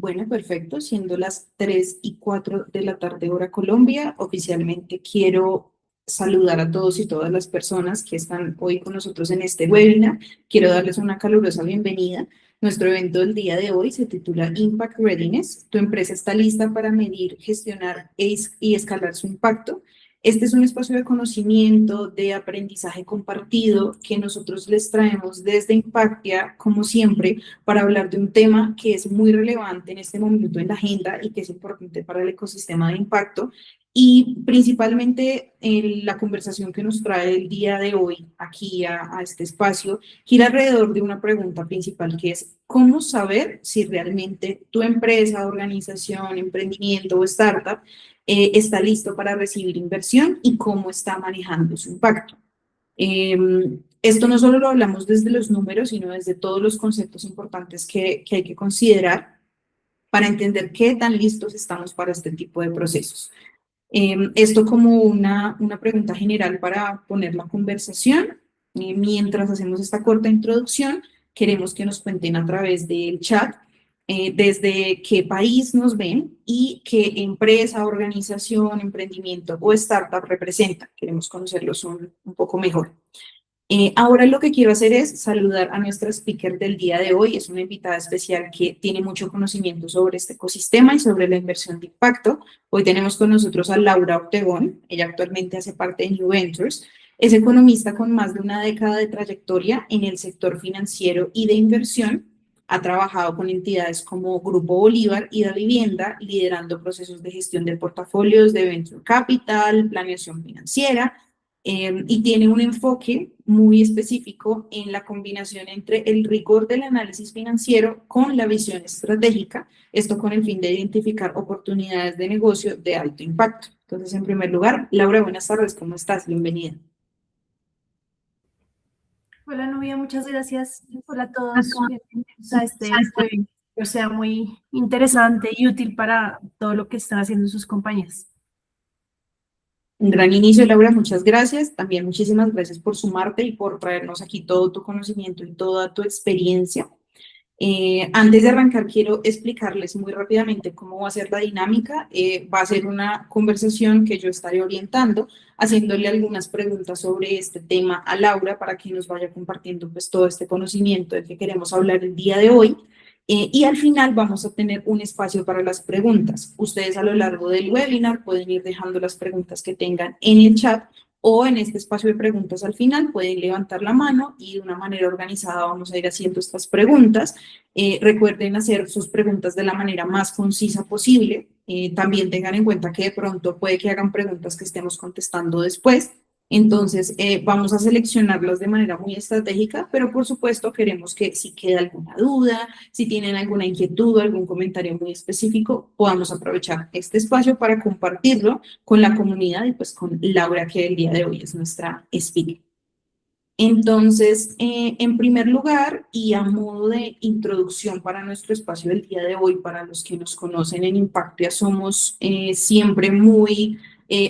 Bueno, perfecto. Siendo las 3:04 de la tarde, hora Colombia, oficialmente quiero saludar a todos y todas las personas que están hoy con nosotros en este webinar. Quiero darles una calurosa bienvenida. Nuestro evento del día de hoy se titula Impact Readiness. Tu empresa está lista para medir, gestionar y escalar su impacto. Este es un espacio de conocimiento, de aprendizaje compartido que nosotros les traemos desde Impactia, como siempre, para hablar de un tema que es muy relevante en este momento en la agenda y que es importante para el ecosistema de impacto. Y principalmente la conversación que nos trae el día de hoy aquí a este espacio gira alrededor de una pregunta principal que es ¿cómo saber si realmente tu empresa, organización, emprendimiento o startup está listo para recibir inversión y cómo está manejando su impacto? Esto no solo lo hablamos desde los números, sino desde todos los conceptos importantes que hay que considerar para entender qué tan listos estamos para este tipo de procesos. Esto como una pregunta general para poner la conversación. Mientras hacemos esta corta introducción, queremos que nos cuenten a través del chat desde qué país nos ven y qué empresa, organización, emprendimiento o startup representan. Queremos conocerlos un poco mejor. Ahora lo que quiero hacer es saludar a nuestra speaker del día de hoy. Es una invitada especial que tiene mucho conocimiento sobre este ecosistema y sobre la inversión de impacto. Hoy tenemos con nosotros a Laura Ortegón. Ella actualmente hace parte de New Ventures. Es economista con más de una década de trayectoria en el sector financiero y de inversión. Ha trabajado con entidades como Grupo Bolívar y Da Vivienda, liderando procesos de gestión de portafolios de venture capital, planeación financiera, y tiene un enfoque muy específico en la combinación entre el rigor del análisis financiero con la visión estratégica, esto con el fin de identificar oportunidades de negocio de alto impacto. Entonces, en primer lugar, Laura, buenas tardes, ¿cómo estás? Bienvenida. Hola Nubia, muchas gracias. Hola a todos. Bienvenidos a este webinar, que sea muy interesante y útil para todo lo que están haciendo sus compañías. Un gran inicio, Laura, muchas gracias. También muchísimas gracias por sumarte y por traernos aquí todo tu conocimiento y toda tu experiencia. Antes de arrancar, quiero explicarles muy rápidamente cómo va a ser la dinámica. Va a ser una conversación que yo estaré orientando, haciéndole algunas preguntas sobre este tema a Laura para que nos vaya compartiendo pues todo este conocimiento del que queremos hablar el día de hoy. Y al final vamos a tener un espacio para las preguntas. Ustedes a lo largo del webinar pueden ir dejando las preguntas que tengan en el chat o en este espacio de preguntas al final pueden levantar la mano y de una manera organizada vamos a ir haciendo estas preguntas. Recuerden hacer sus preguntas de la manera más concisa posible. También tengan en cuenta que de pronto puede que hagan preguntas que estemos contestando después. Entonces, vamos a seleccionarlas de manera muy estratégica, pero por supuesto queremos que si queda alguna duda, si tienen alguna inquietud o algún comentario muy específico, podamos aprovechar este espacio para compartirlo con la comunidad y pues con Laura, que el día de hoy es nuestra speaker. Entonces, en primer lugar, y a modo de introducción para nuestro espacio del día de hoy, para los que nos conocen en Impactia, somos siempre muy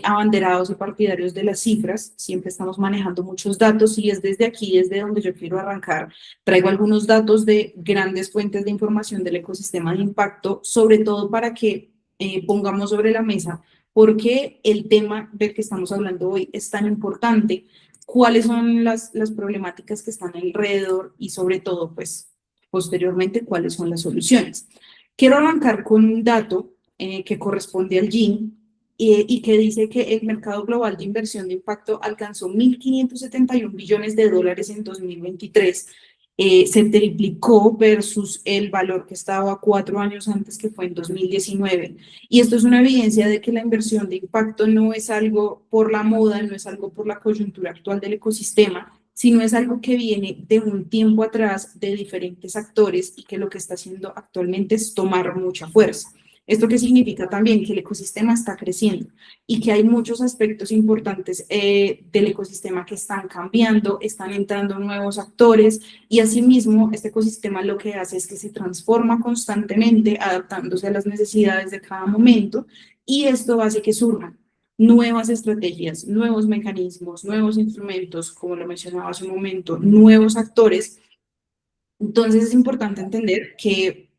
abanderados y partidarios de las cifras, siempre estamos manejando muchos datos y es desde aquí, desde donde yo quiero arrancar. Traigo algunos datos de grandes fuentes de información del ecosistema de impacto, sobre todo para que pongamos sobre la mesa por qué el tema del que estamos hablando hoy es tan importante, cuáles son las problemáticas que están alrededor y sobre todo, pues, posteriormente, cuáles son las soluciones. Quiero arrancar con un dato que corresponde al GIN y que dice que el mercado global de inversión de impacto alcanzó 1.571 billones de dólares en 2023. Se triplicó versus el valor que estaba 4 años antes, que fue en 2019. Y esto es una evidencia de que la inversión de impacto no es algo por la moda, no es algo por la coyuntura actual del ecosistema, sino es algo que viene de un tiempo atrás de diferentes actores y que lo que está haciendo actualmente es tomar mucha fuerza. ¿Esto qué significa? También que el ecosistema está creciendo y que hay muchos aspectos importantes del ecosistema que están cambiando, están entrando nuevos actores y asimismo este ecosistema lo que hace es que se transforma constantemente adaptándose a las necesidades de cada momento y esto hace que surjan nuevas estrategias, nuevos mecanismos, nuevos instrumentos, como lo mencionaba hace un momento, nuevos actores. Entonces es importante entender que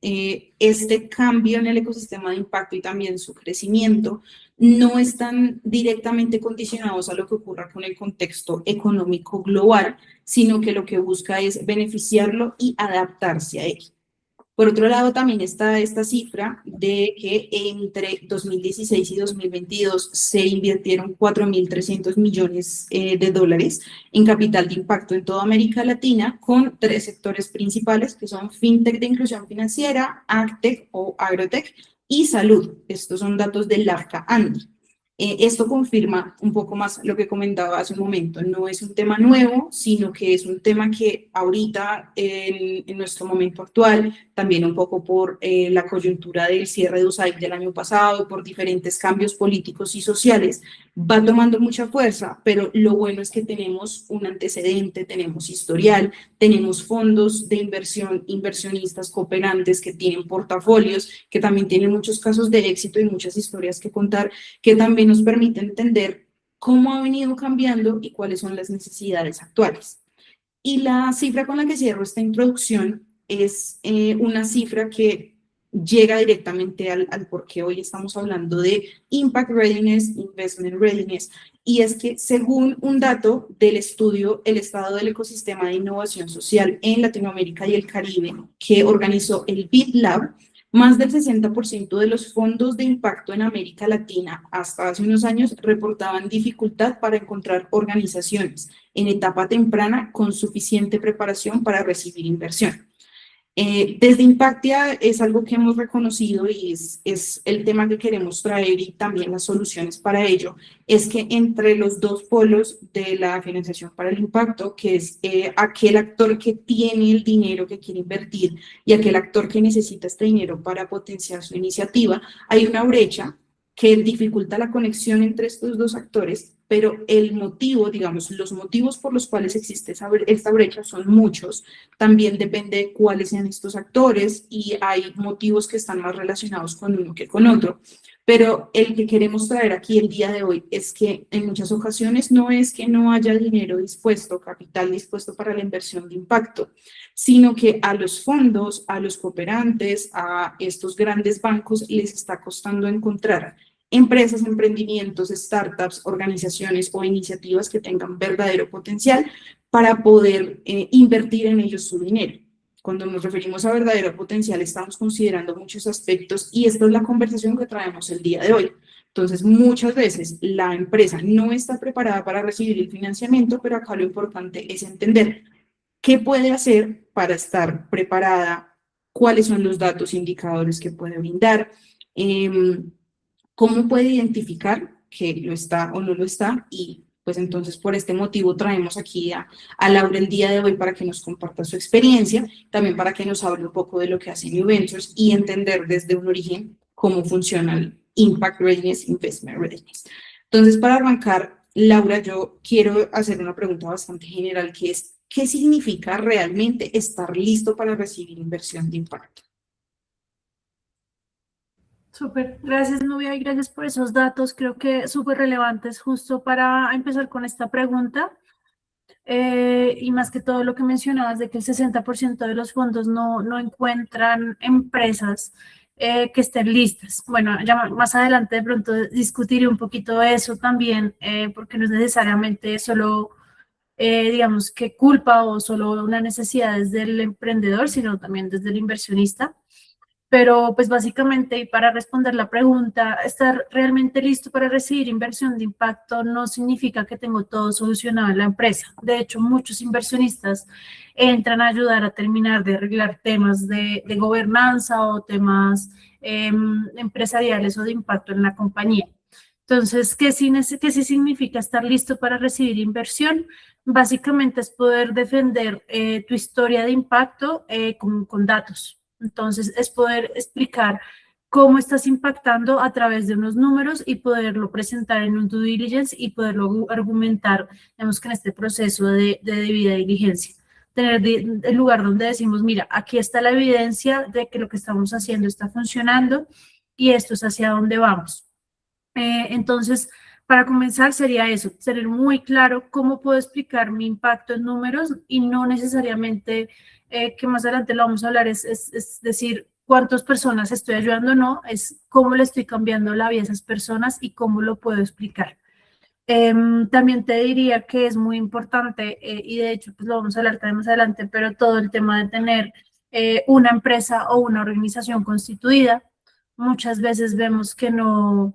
este cambio en el ecosistema de impacto y también su crecimiento no están directamente condicionados a lo que ocurra con el contexto económico global, sino que lo que busca es beneficiarlo y adaptarse a él. Por otro lado, también está esta cifra de que entre 2016 y 2022 se invirtieron 4.300 millones de dólares en capital de impacto en toda América Latina, con 3 sectores principales, que son fintech de inclusión financiera, agtech o agrotech y salud. Estos son datos del LAFCA Andy. Esto confirma un poco más lo que comentaba hace un momento. No es un tema nuevo, sino que es un tema que ahorita, en nuestro momento actual, también un poco por la coyuntura del cierre de USAID del año pasado, por diferentes cambios políticos y sociales, va tomando mucha fuerza, pero lo bueno es que tenemos un antecedente, tenemos historial, tenemos fondos de inversión, inversionistas, cooperantes que tienen portafolios, que también tienen muchos casos de éxito y muchas historias que contar, que también nos permite entender cómo ha venido cambiando y cuáles son las necesidades actuales. Y la cifra con la que cierro esta introducción es una cifra que llega directamente al por qué hoy estamos hablando de Impact Readiness, Investment Readiness, y es que según un dato del estudio El estado del ecosistema de innovación social en Latinoamérica y el Caribe, que organizó el BIT Lab, más del 60% de los fondos de impacto en América Latina hasta hace unos años reportaban dificultad para encontrar organizaciones en etapa temprana con suficiente preparación para recibir inversión. Desde Impactia es algo que hemos reconocido y es el tema que queremos traer y también las soluciones para ello, es que entre los dos polos de la financiación para el impacto, que es aquel actor que tiene el dinero que quiere invertir y aquel actor que necesita este dinero para potenciar su iniciativa, hay una brecha que dificulta la conexión entre estos dos actores, pero el motivo, digamos, los motivos por los cuales existe esta brecha son muchos. También depende de cuáles sean estos actores y hay motivos que están más relacionados con uno que con otro. Pero el que queremos traer aquí el día de hoy es que en muchas ocasiones no es que no haya dinero dispuesto, capital dispuesto para la inversión de impacto, sino que a los fondos, a los cooperantes, a estos grandes bancos les está costando encontrar empresas, emprendimientos, startups, organizaciones o iniciativas que tengan verdadero potencial para poder invertir en ellos su dinero. Cuando nos referimos a verdadero potencial, estamos considerando muchos aspectos y esta es la conversación que traemos el día de hoy. Entonces, muchas veces la empresa no está preparada para recibir el financiamiento, pero acá lo importante es entender qué puede hacer para estar preparada, cuáles son los datos indicadores que puede brindar, cómo puede identificar que lo está o no lo está y pues entonces por este motivo traemos aquí a Laura el día de hoy para que nos comparta su experiencia, también para que nos hable un poco de lo que hace New Ventures y entender desde un origen cómo funciona el Impact Readiness, Investment Readiness. Entonces, para arrancar, Laura, yo quiero hacer una pregunta bastante general que es, ¿qué significa realmente estar listo para recibir inversión de impacto? Súper, gracias Nubia y gracias por esos datos, creo que súper relevantes justo para empezar con esta pregunta. Y más que todo lo que mencionabas de que el 60% de los fondos no encuentran empresas que estén listas. Bueno, ya más adelante de pronto discutiré un poquito eso también, porque no es necesariamente solo, digamos, que culpa o solo una necesidad desde el emprendedor, sino también desde el inversionista. Pero pues básicamente, y para responder la pregunta, estar realmente listo para recibir inversión de impacto no significa que tengo todo solucionado en la empresa. De hecho, muchos inversionistas entran a ayudar a terminar de arreglar temas de gobernanza o temas empresariales o de impacto en la compañía. Entonces, ¿qué sí significa estar listo para recibir inversión? Básicamente es poder defender tu historia de impacto con datos. Entonces, es poder explicar cómo estás impactando a través de unos números y poderlo presentar en un due diligence y poderlo argumentar, digamos que en este proceso de debida diligencia. Tener el lugar donde decimos, mira, aquí está la evidencia de que lo que estamos haciendo está funcionando y esto es hacia dónde vamos. Entonces, para comenzar sería eso, tener muy claro cómo puedo explicar mi impacto en números y no necesariamente, que más adelante lo vamos a hablar, es decir, cuántas personas estoy ayudando o no, es cómo le estoy cambiando la vida a esas personas y cómo lo puedo explicar. También te diría que es muy importante, y de hecho pues lo vamos a hablar también más adelante, pero todo el tema de tener una empresa o una organización constituida, muchas veces vemos que no,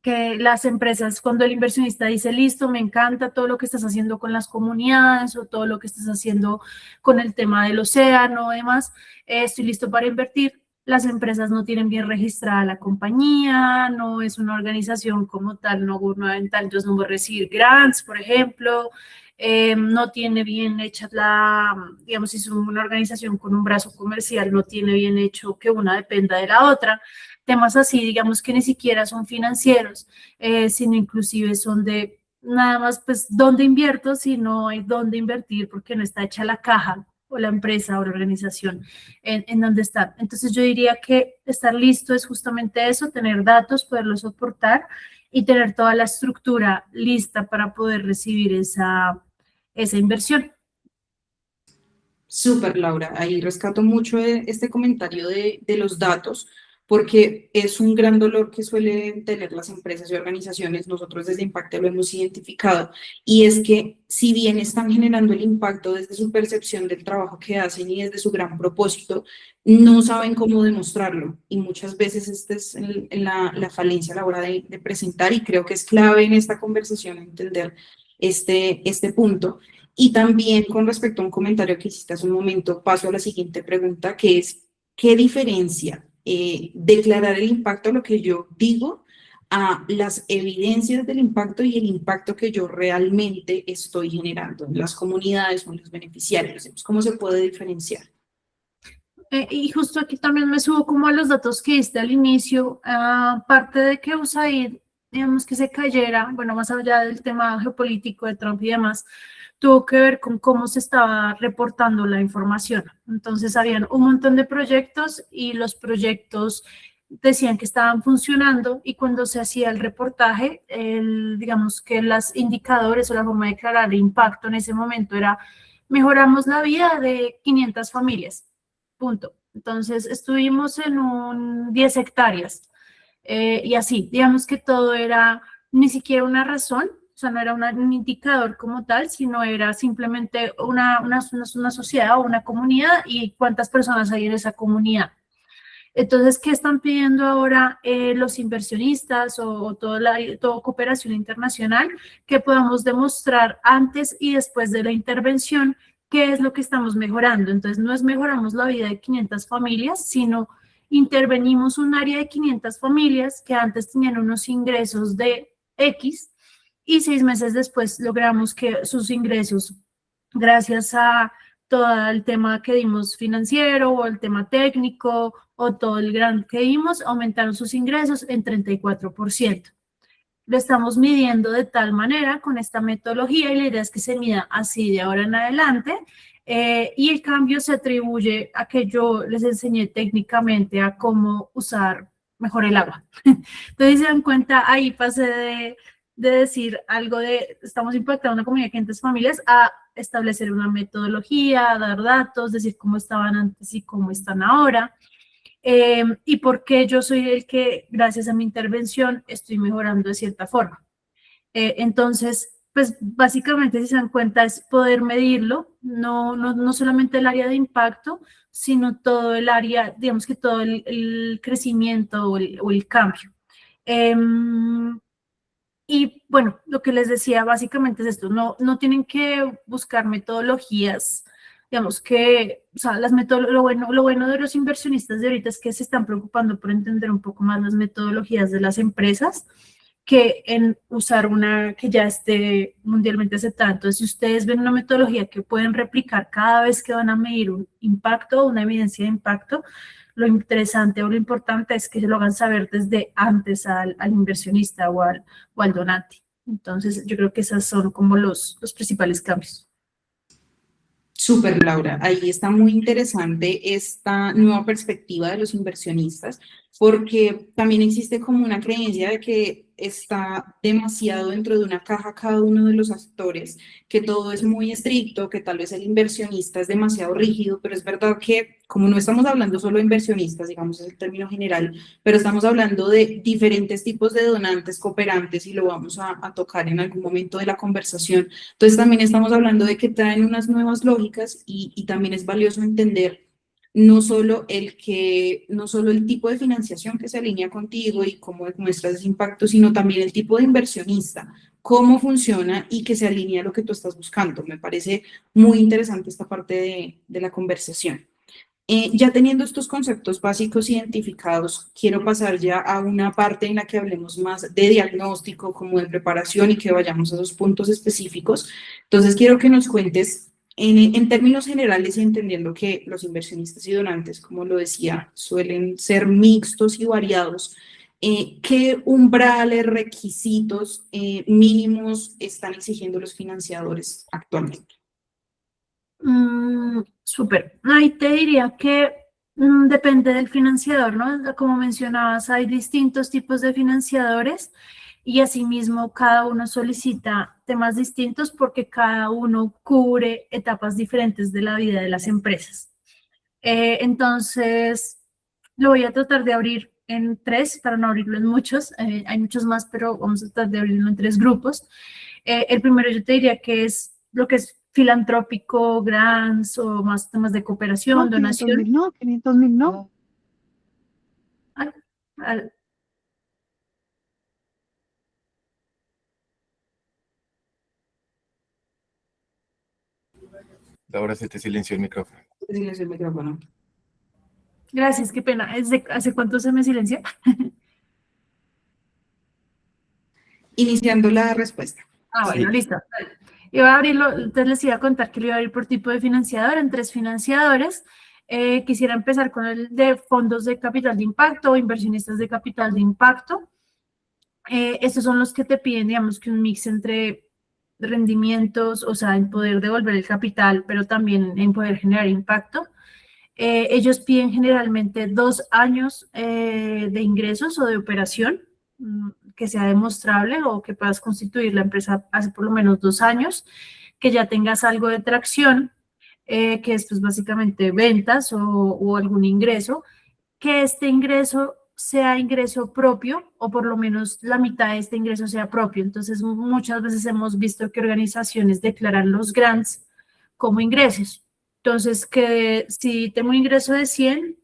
que las empresas, cuando el inversionista dice, listo, me encanta todo lo que estás haciendo con las comunidades o todo lo que estás haciendo con el tema del océano, demás, estoy listo para invertir. Las empresas no tienen bien registrada la compañía, no es una organización como tal, no gubernamental, entonces no va a recibir grants, por ejemplo, no tiene bien hecha la, digamos, si es una organización con un brazo comercial, no tiene bien hecho que una dependa de la otra. Temas así, digamos que ni siquiera son financieros, sino inclusive son de nada más, pues, dónde invierto si no hay dónde invertir porque no está hecha la caja o la empresa o la organización en donde están. Entonces yo diría que estar listo es justamente eso, tener datos, poderlos soportar y tener toda la estructura lista para poder recibir esa inversión. Súper, Laura. Ahí rescato mucho este comentario de los datos, porque es un gran dolor que suelen tener las empresas y organizaciones. Nosotros desde Impacta lo hemos identificado, y es que si bien están generando el impacto desde su percepción del trabajo que hacen y desde su gran propósito, no saben cómo demostrarlo. Y muchas veces esta es la falencia a la hora de presentar, y creo que es clave en esta conversación entender este punto. Y también con respecto a un comentario que hiciste hace un momento, paso a la siguiente pregunta, que es, ¿qué diferencia declarar el impacto, lo que yo digo, a las evidencias del impacto y el impacto que yo realmente estoy generando en las comunidades o en los beneficiarios? ¿Cómo se puede diferenciar? Y justo aquí también me subo como a los datos que diste al inicio, aparte de que USAID, digamos que se cayera, bueno, más allá del tema geopolítico de Trump y demás, tuvo que ver con cómo se estaba reportando la información. Entonces, habían un montón de proyectos y los proyectos decían que estaban funcionando, y cuando se hacía el reportaje, digamos que los indicadores o la forma de declarar el impacto en ese momento era mejoramos la vida de 500 familias, punto. Entonces, estuvimos en 10 hectáreas y así, digamos que todo era ni siquiera una razón, o sea, no era un indicador como tal, sino era simplemente una sociedad o una comunidad y cuántas personas hay en esa comunidad. Entonces, ¿qué están pidiendo ahora los inversionistas o toda cooperación internacional? Que podamos demostrar antes y después de la intervención qué es lo que estamos mejorando. Entonces, no es mejoramos la vida de 500 familias, sino intervenimos un área de 500 familias que antes tenían unos ingresos de X, y 6 meses después logramos que sus ingresos, gracias a todo el tema que dimos financiero o el tema técnico o todo el grant que dimos, aumentaron sus ingresos en 34%. Lo estamos midiendo de tal manera con esta metodología, y la idea es que se mida así de ahora en adelante, y el cambio se atribuye a que yo les enseñé técnicamente a cómo usar mejor el agua. Entonces, se dan cuenta, ahí pasé de decir algo de estamos impactando a una comunidad de 500 familias a establecer una metodología, dar datos, decir cómo estaban antes y cómo están ahora. Y por qué yo soy el que, gracias a mi intervención, estoy mejorando de cierta forma. Entonces, pues básicamente, si se dan cuenta, es poder medirlo, no solamente el área de impacto, sino todo el área, digamos que todo el crecimiento o el cambio. Y bueno, lo que les decía básicamente es esto, no tienen que buscar metodologías, digamos que, o sea, lo bueno de los inversionistas de ahorita es que se están preocupando por entender un poco más las metodologías de las empresas que en usar una que ya esté mundialmente aceptada. Entonces, si ustedes ven una metodología que pueden replicar cada vez que van a medir un impacto o una evidencia de impacto, lo interesante o lo importante es que se lo hagan saber desde antes al inversionista o al donante. Entonces, yo creo que esos son como los principales cambios. Súper, Laura. Ahí está muy interesante esta nueva perspectiva de los inversionistas, porque también existe como una creencia de que está demasiado dentro de una caja cada uno de los actores, que todo es muy estricto, que tal vez el inversionista es demasiado rígido, pero es verdad que como no estamos hablando solo de inversionistas, digamos es el término general, pero estamos hablando de diferentes tipos de donantes, cooperantes, y lo vamos a tocar en algún momento de la conversación. Entonces también estamos hablando de que traen unas nuevas lógicas y también es valioso entender no solo el tipo de financiación que se alinea contigo y cómo muestras ese impacto, sino también el tipo de inversionista, cómo funciona y que se alinea a lo que tú estás buscando. Me parece muy interesante esta parte de la conversación. Ya teniendo estos conceptos básicos identificados, quiero pasar ya a una parte en la que hablemos más de diagnóstico, como de preparación y que vayamos a esos puntos específicos. Entonces, quiero que nos cuentes en términos generales y entendiendo que los inversionistas y donantes, como lo decía, suelen ser mixtos y variados. ¿Qué umbrales, requisitos mínimos están exigiendo los financiadores actualmente? Súper. Ahí te diría que depende del financiador, ¿no? Como mencionabas, hay distintos tipos de financiadores y asimismo cada uno solicita temas distintos porque cada uno cubre etapas diferentes de la vida de las empresas. Entonces, lo voy a tratar de abrir en tres para no abrirlo en muchos. Hay muchos más, pero vamos a tratar de abrirlo en tres grupos. El primero yo te diría que es lo que es filantrópico, grants o más temas de cooperación, No, 500 donación. mil no, 500 mil no. Ay, al- Ahora se te silenció el micrófono. Silencio el micrófono. Gracias, qué pena. ¿Hace cuánto se me silencia? Iniciando la respuesta. Bueno, Sí. listo. Iba a abrirlo, entonces les iba a contar que lo iba a abrir por tipo de financiador, en tres financiadores. Quisiera empezar con el de fondos de capital de impacto o inversionistas de capital de impacto. Estos son los que te piden, digamos, que un mix entre rendimientos, o sea, en poder devolver el capital, pero también en poder generar impacto. Ellos piden generalmente 2 años de ingresos o de operación, que sea demostrable o que puedas constituir la empresa hace por lo menos 2 años, que ya tengas algo de tracción, que es pues básicamente ventas o algún ingreso, que este ingreso sea ingreso propio o por lo menos la mitad de este ingreso sea propio. Entonces, muchas veces hemos visto que organizaciones declaran los grants como ingresos. Entonces, que si tengo un ingreso de 100,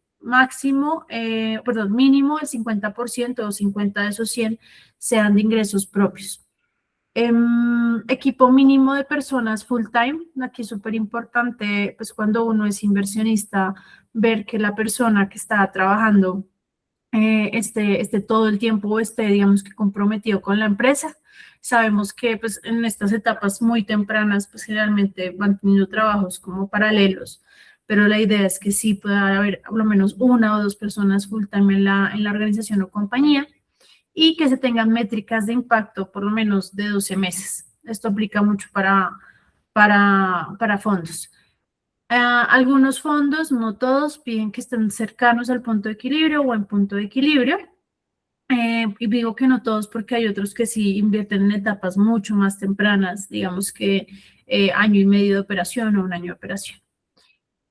mínimo el 50% o 50 de esos 100 sean de ingresos propios. Equipo mínimo de personas full time, aquí es súper importante, pues cuando uno es inversionista, ver que la persona que está trabajando esté todo el tiempo, esté, digamos que comprometido con la empresa. Sabemos que pues en estas etapas muy tempranas, pues generalmente van teniendo trabajos como paralelos, pero la idea es que sí pueda haber por lo menos una o dos personas full time en la organización o compañía y que se tengan métricas de impacto por lo menos de 12 meses. Esto aplica mucho para fondos. Algunos fondos, no todos, piden que estén cercanos al punto de equilibrio o en punto de equilibrio. Y digo que no todos porque hay otros que sí invierten en etapas mucho más tempranas, digamos que año y medio de operación o un año de operación.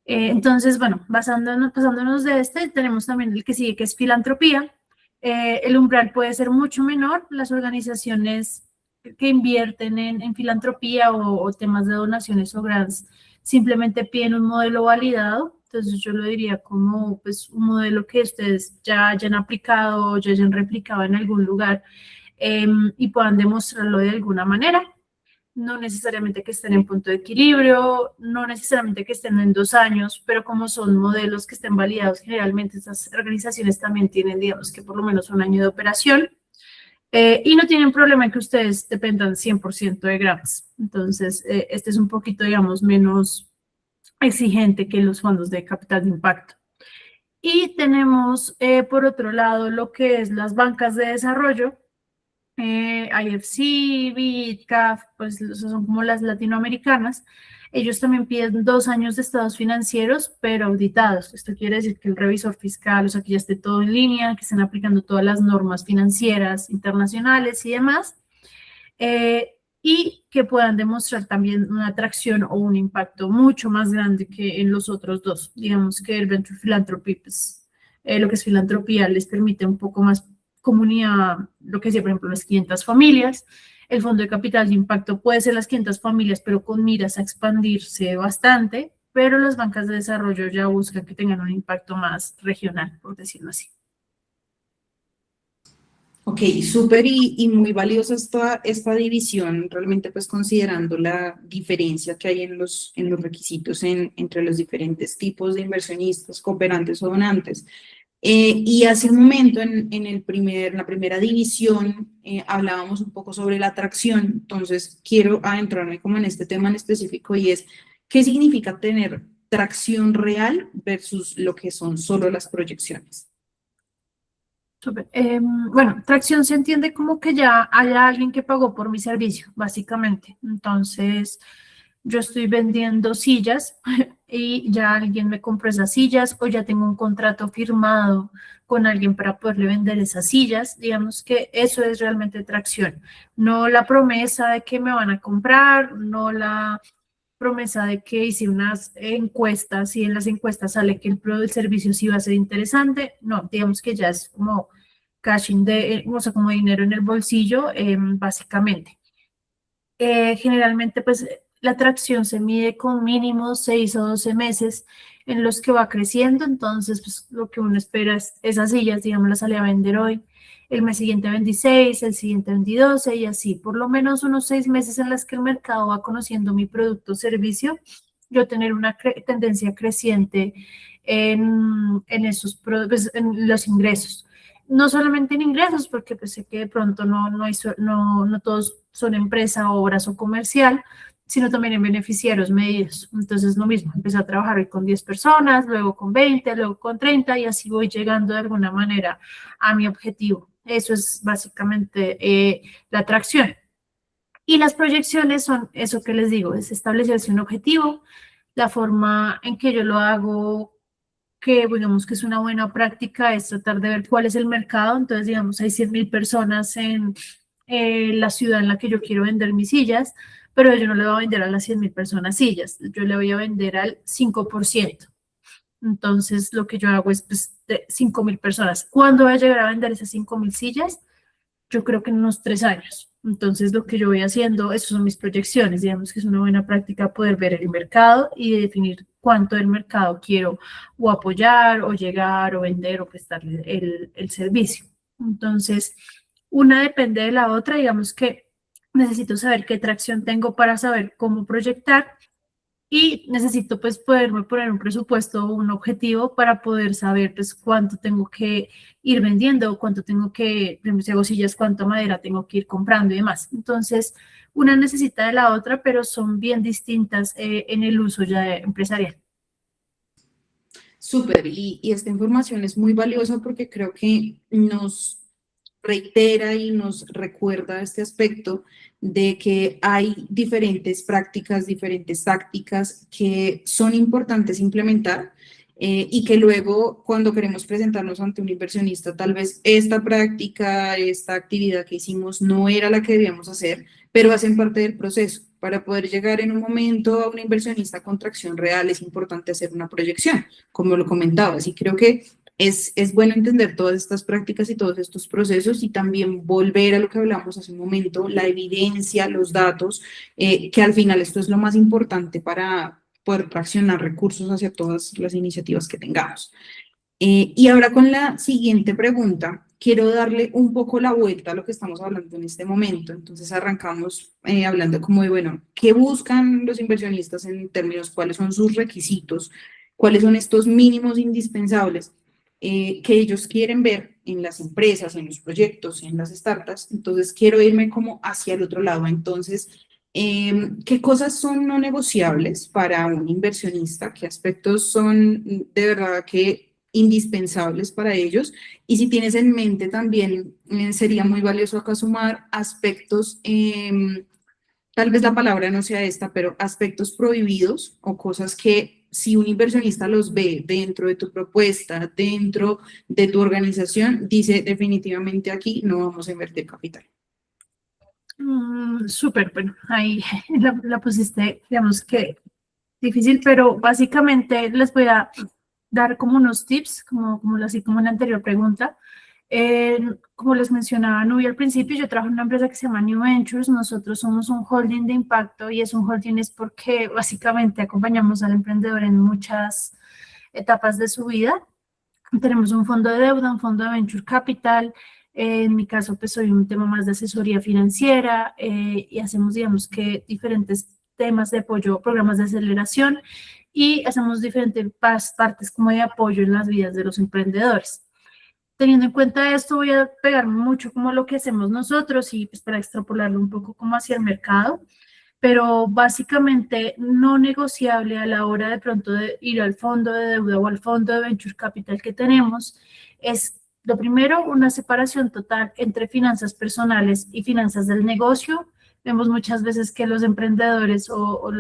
Entonces, bueno, pasándonos de este, tenemos también el que sigue, que es filantropía. El umbral puede ser mucho menor. Las organizaciones que invierten en filantropía o temas de donaciones o grants simplemente piden un modelo validado. Entonces, yo lo diría como pues, un modelo que ustedes ya hayan aplicado o ya hayan replicado en algún lugar y puedan demostrarlo de alguna manera. No necesariamente que estén en punto de equilibrio, no necesariamente que estén en 2 años, pero como son modelos que estén validados, generalmente estas organizaciones también tienen, digamos que por lo menos un año de operación y no tienen problema en que ustedes dependan 100% de grants. Entonces, este es un poquito, digamos, menos exigente que los fondos de capital de impacto. Y tenemos, por otro lado, lo que es las bancas de desarrollo, IFC, BID, CAF, pues son como las latinoamericanas. Ellos también piden 2 años de estados financieros, pero auditados. Esto quiere decir que el revisor fiscal, o sea, que ya esté todo en línea, que estén aplicando todas las normas financieras internacionales y demás, y que puedan demostrar también una atracción o un impacto mucho más grande que en los otros dos. Digamos que el Venture Philanthropy, pues, lo que es filantropía, les permite un poco más comunidad, lo que decía, por ejemplo, las 500 familias. El Fondo de Capital de Impacto puede ser las 500 familias, pero con miras a expandirse bastante, pero las bancas de desarrollo ya buscan que tengan un impacto más regional, por decirlo así. Ok, súper y muy valiosa esta división, realmente pues considerando la diferencia que hay en los requisitos entre los diferentes tipos de inversionistas, cooperantes o donantes. Y hace un momento en la primera división hablábamos un poco sobre la atracción, entonces quiero adentrarme como en este tema en específico y es, ¿qué significa tener tracción real versus lo que son solo las proyecciones? Súper. Bueno, tracción se entiende como que ya haya alguien que pagó por mi servicio, básicamente. Entonces, yo estoy vendiendo sillas y ya alguien me compró esas sillas o ya tengo un contrato firmado con alguien para poderle vender esas sillas. Digamos que eso es realmente tracción. No la promesa de que me van a comprar, no la promesa de que hice unas encuestas y en las encuestas sale que el servicio sí va a ser interesante. No, digamos que ya es como cashing o sea, como dinero en el bolsillo, básicamente. Generalmente, pues, la atracción se mide con mínimo 6 o 12 meses en los que va creciendo, entonces, pues, lo que uno espera es esas sillas, digamos, las salí a vender hoy, el mes siguiente 26, el siguiente 12 y así, por lo menos unos 6 meses en las que el mercado va conociendo mi producto o servicio, yo tener una tendencia creciente pues, en los ingresos. No solamente en ingresos, porque pues sé que de pronto no todos son empresa, obras o comercial, sino también en beneficiarios medios. Entonces, lo mismo, empecé a trabajar hoy con 10 personas, luego con 20, luego con 30 y así voy llegando de alguna manera a mi objetivo. Eso es básicamente la atracción. Y las proyecciones son eso que les digo, es establecerse un objetivo, la forma en que yo lo hago, que digamos que es una buena práctica, es tratar de ver cuál es el mercado. Entonces, digamos, hay 100.000 personas en la ciudad en la que yo quiero vender mis sillas, pero yo no le voy a vender a las 100.000 personas sillas, yo le voy a vender al 5%. Entonces, lo que yo hago es pues, de 5.000 personas. ¿Cuándo voy a llegar a vender esas 5.000 sillas? Yo creo que en unos 3 años. Entonces, lo que yo voy haciendo, esas son mis proyecciones. Digamos que es una buena práctica poder ver el mercado y definir cuánto del mercado quiero o apoyar o llegar o vender o prestarle el servicio. Entonces, una depende de la otra. Digamos que necesito saber qué tracción tengo para saber cómo proyectar y necesito pues poderme poner un presupuesto o un objetivo para poder saber pues cuánto tengo que ir vendiendo, cuánto tengo que, por ejemplo, si hago sillas, cuánta madera tengo que ir comprando y demás. Entonces, una necesita de la otra, pero son bien distintas en el uso ya empresarial. Súper, y esta información es muy valiosa porque creo que nos reitera y nos recuerda este aspecto de que hay diferentes prácticas, diferentes tácticas que son importantes implementar y que luego cuando queremos presentarnos ante un inversionista, tal vez esta práctica, esta actividad que hicimos no era la que debíamos hacer, pero hacen parte del proceso. Para poder llegar en un momento a un inversionista con tracción real es importante hacer una proyección, como lo comentabas, y creo que es bueno entender todas estas prácticas y todos estos procesos y también volver a lo que hablamos hace un momento, la evidencia, los datos, que al final esto es lo más importante para poder traccionar recursos hacia todas las iniciativas que tengamos. Y ahora con la siguiente pregunta, quiero darle un poco la vuelta a lo que estamos hablando en este momento. Entonces arrancamos hablando como de, bueno, ¿qué buscan los inversionistas en términos, cuáles son sus requisitos, cuáles son estos mínimos indispensables que ellos quieren ver en las empresas, en los proyectos, en las startups? Entonces quiero irme como hacia el otro lado. Entonces, ¿qué cosas son no negociables para un inversionista? ¿Qué aspectos son de verdad que indispensables para ellos? Y si tienes en mente también, sería muy valioso acá sumar aspectos tal vez la palabra no sea esta, pero aspectos prohibidos o cosas que si un inversionista los ve dentro de tu propuesta, dentro de tu organización, dice definitivamente aquí no vamos a invertir capital. Súper, bueno, ahí la pusiste, digamos que difícil, pero básicamente les voy a dar como unos tips, así como en la anterior pregunta. Como les mencionaba Nubia al principio, yo trabajo en una empresa que se llama New Ventures. Nosotros somos un holding de impacto y es un holding es porque básicamente acompañamos al emprendedor en muchas etapas de su vida. Tenemos un fondo de deuda, un fondo de venture capital. En mi caso, pues soy un tema más de asesoría financiera y hacemos, digamos que diferentes temas de apoyo, programas de aceleración y hacemos diferentes partes como de apoyo en las vidas de los emprendedores. Teniendo en cuenta esto, voy a pegar mucho como lo que hacemos nosotros y pues para extrapolarlo un poco como hacia el mercado, pero básicamente no negociable a la hora de pronto de ir al fondo de deuda o al fondo de venture capital que tenemos es lo primero, una separación total entre finanzas personales y finanzas del negocio. Vemos muchas veces que los emprendedores o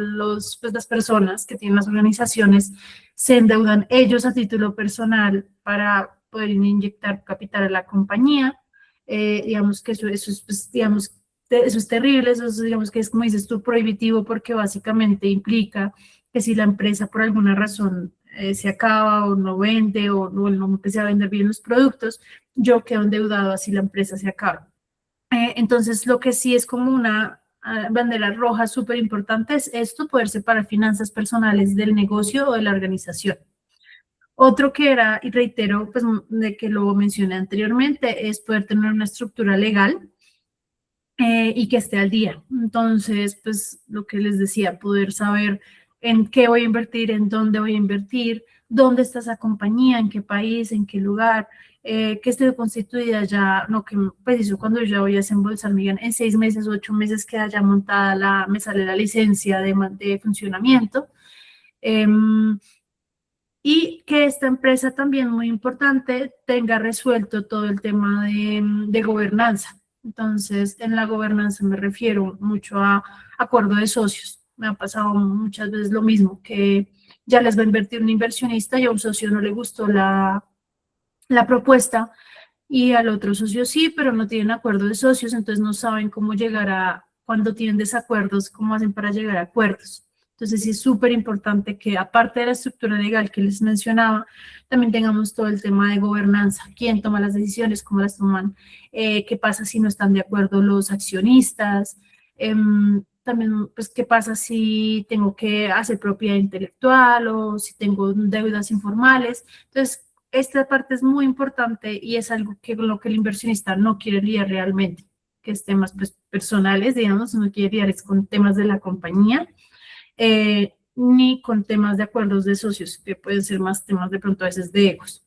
pues las personas que tienen las organizaciones se endeudan ellos a título personal para poder inyectar capital a la compañía. Digamos que eso es, pues, digamos, eso es terrible, eso es, digamos que es como dices tú, prohibitivo porque básicamente implica que si la empresa por alguna razón se acaba o no vende o no empieza a vender bien los productos, yo quedo endeudado así la empresa se acaba. Entonces, lo que sí es como una bandera roja súper importante es esto, poder separar finanzas personales del negocio o de la organización. Otro que era, y reitero, pues de que lo mencioné anteriormente, es poder tener una estructura legal y que esté al día. Entonces, pues lo que les decía, poder saber en qué voy a invertir, en dónde voy a invertir, dónde está esa compañía, en qué país, en qué lugar, que esté constituida ya, no que preciso cuando yo ya voy a desembolsar, me digan en 6 meses, 8 meses que haya montada me sale la licencia de funcionamiento. Y que esta empresa también, muy importante, tenga resuelto todo el tema de gobernanza. Entonces, en la gobernanza me refiero mucho a acuerdo de socios. Me ha pasado muchas veces lo mismo, que ya les va a invertir un inversionista y a un socio no le gustó la propuesta y al otro socio sí, pero no tienen acuerdo de socios, entonces no saben cómo llegar cuando tienen desacuerdos, cómo hacen para llegar a acuerdos. Entonces sí es súper importante que aparte de la estructura legal que les mencionaba, también tengamos todo el tema de gobernanza, quién toma las decisiones, cómo las toman, qué pasa si no están de acuerdo los accionistas, también pues qué pasa si tengo que hacer propiedad intelectual o si tengo deudas informales. Entonces, esta parte es muy importante y es algo que lo que el inversionista no quiere lidiar realmente, que es temas pues, personales, digamos, no quiere lidiar es con temas de la compañía, ni con temas de acuerdos de socios, que pueden ser más temas de pronto a veces de egos.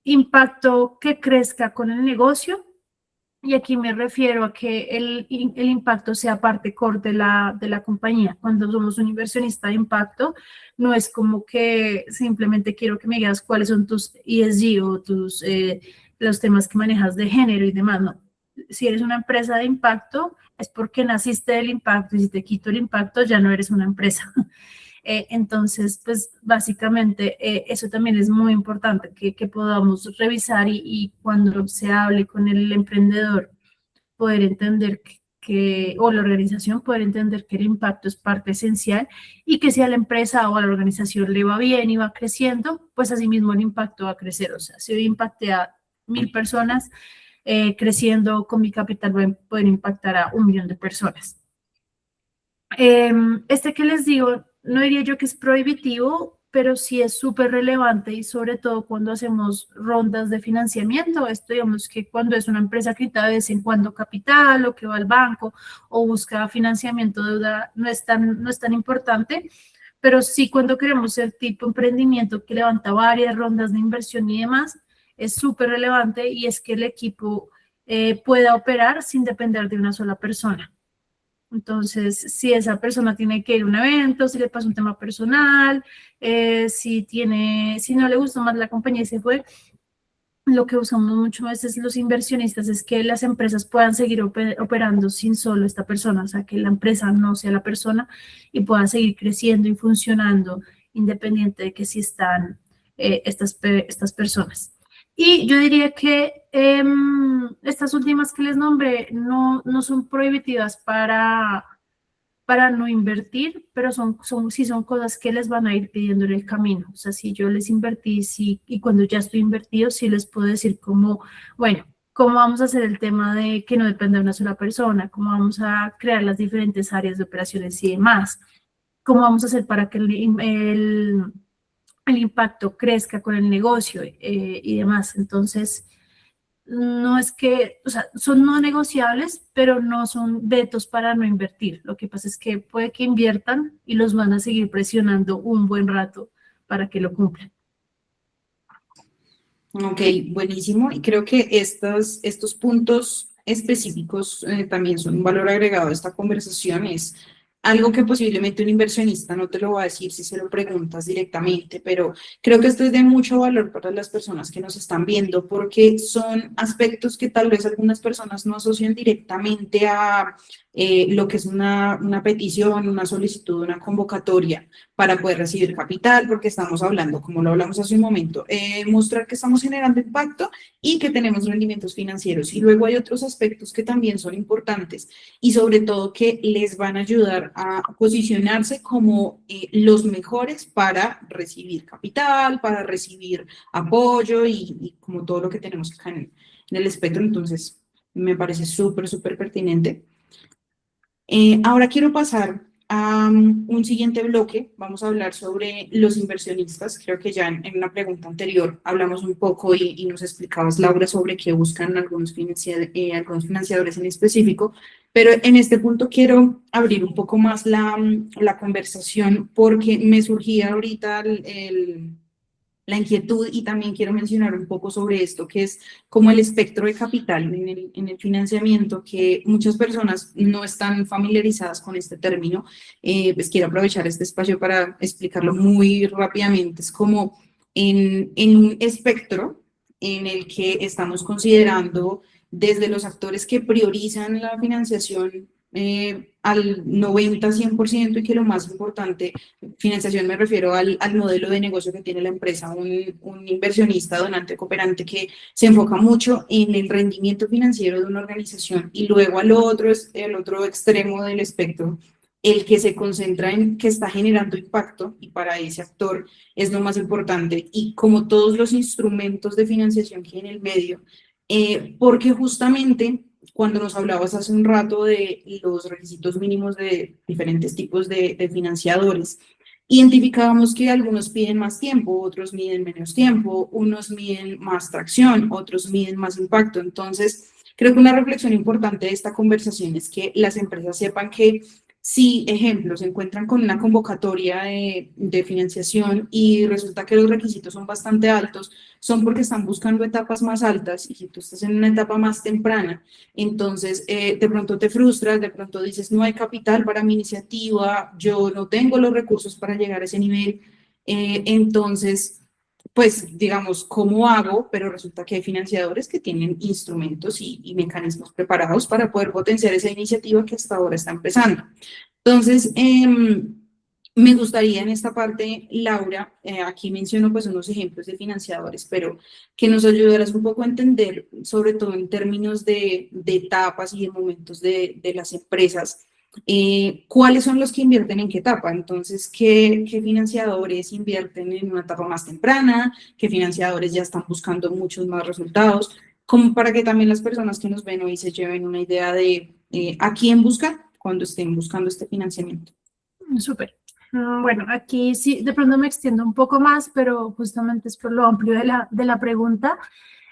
Impacto que crezca con el negocio, y aquí me refiero a que el impacto sea parte core de la compañía. Cuando somos un inversionista de impacto, no es como que simplemente quiero que me digas cuáles son tus ESG o los temas que manejas de género y demás, no. Si eres una empresa de impacto, es porque naciste del impacto y si te quito el impacto, ya no eres una empresa. Entonces, pues básicamente eso también es muy importante que podamos revisar y cuando se hable con el emprendedor, poder entender o la organización, poder entender que el impacto es parte esencial y que si a la empresa o a la organización le va bien y va creciendo, pues asimismo el impacto va a crecer. O sea, si hoy impacté a 1000 personas, creciendo con mi capital voy a poder impactar a 1 millón de personas. Este que les digo, no diría yo que es prohibitivo, pero sí es súper relevante y sobre todo cuando hacemos rondas de financiamiento. Esto digamos que cuando es una empresa que necesita de vez en cuando capital o que va al banco o busca financiamiento de deuda, no es tan importante, pero sí cuando queremos ser tipo emprendimiento que levanta varias rondas de inversión y demás, es súper relevante y es que el equipo pueda operar sin depender de una sola persona. Entonces, si esa persona tiene que ir a un evento, si le pasa un tema personal, si no le gustó más la compañía y se fue, lo que usamos muchas veces los inversionistas es que las empresas puedan seguir operando sin solo esta persona, o sea, que la empresa no sea la persona y pueda seguir creciendo y funcionando independiente de que si están estas personas. Y yo diría que estas últimas que les nombré no son prohibitivas para no invertir, pero sí son cosas que les van a ir pidiendo en el camino. O sea, si yo les invertí, sí, y cuando ya estoy invertido, sí les puedo decir como, bueno, cómo vamos a hacer el tema de que no dependa de una sola persona, cómo vamos a crear las diferentes áreas de operaciones y demás, cómo vamos a hacer para que el impacto crezca con el negocio y demás. Entonces, no es que, o sea, son no negociables, pero no son vetos para no invertir. Lo que pasa es que puede que inviertan y los van a seguir presionando un buen rato para que lo cumplan. Ok, buenísimo. Y creo que estos puntos específicos también son un valor agregado a esta conversación. Es algo que posiblemente un inversionista no te lo va a decir si se lo preguntas directamente, pero creo que esto es de mucho valor para las personas que nos están viendo porque son aspectos que tal vez algunas personas no asocian directamente a lo que es una petición, una solicitud, una convocatoria para poder recibir capital, porque estamos hablando, como lo hablamos hace un momento, mostrar que estamos generando impacto y que tenemos rendimientos financieros. Y luego hay otros aspectos que también son importantes y sobre todo que les van a ayudar a posicionarse como los mejores para recibir capital, para recibir apoyo y como todo lo que tenemos acá en el espectro. Entonces, me parece súper pertinente. Ahora quiero pasar a un siguiente bloque. Vamos a hablar sobre los inversionistas. Creo que ya en una pregunta anterior hablamos un poco y nos explicabas, Laura, sobre qué buscan algunos financiadores en específico. Pero en este punto quiero abrir un poco más la conversación porque me surgía ahorita la inquietud y también quiero mencionar un poco sobre esto, que es como el espectro de capital en el financiamiento, que muchas personas no están familiarizadas con este término. Pues quiero aprovechar este espacio para explicarlo muy rápidamente. Es como en un espectro en el que estamos considerando desde los actores que priorizan la financiación al 90-100% y que lo más importante, financiación me refiero al modelo de negocio que tiene la empresa, un inversionista, donante, cooperante que se enfoca mucho en el rendimiento financiero de una organización y luego al otro, el otro extremo del espectro, el que se concentra en que está generando impacto y para ese actor es lo más importante y como todos los instrumentos de financiación que hay en el medio, porque justamente cuando nos hablabas hace un rato de los requisitos mínimos de diferentes tipos de financiadores, identificábamos que algunos piden más tiempo, otros miden menos tiempo, unos miden más tracción, otros miden más impacto. Entonces, creo que una reflexión importante de esta conversación es que las empresas sepan que si, ejemplo, se encuentran con una convocatoria de financiación y resulta que los requisitos son bastante altos, son porque están buscando etapas más altas y si tú estás en una etapa más temprana, entonces de pronto te frustras, de pronto dices no hay capital para mi iniciativa, yo no tengo los recursos para llegar a ese nivel, entonces pues digamos, ¿cómo hago? Pero resulta que hay financiadores que tienen instrumentos y mecanismos preparados para poder potenciar esa iniciativa que hasta ahora está empezando. Entonces, me gustaría en esta parte, Laura, aquí menciono pues unos ejemplos de financiadores, pero que nos ayudaras un poco a entender, sobre todo en términos de etapas y de momentos de las empresas, cuáles son los que invierten en qué etapa. Entonces, ¿qué financiadores invierten en una etapa más temprana? ¿Qué financiadores ya están buscando muchos más resultados? Como para que también las personas que nos ven hoy se lleven una idea de a quién buscar cuando estén buscando este financiamiento. Súper. Bueno, aquí sí, de pronto me extiendo un poco más, pero justamente es por lo amplio de la pregunta.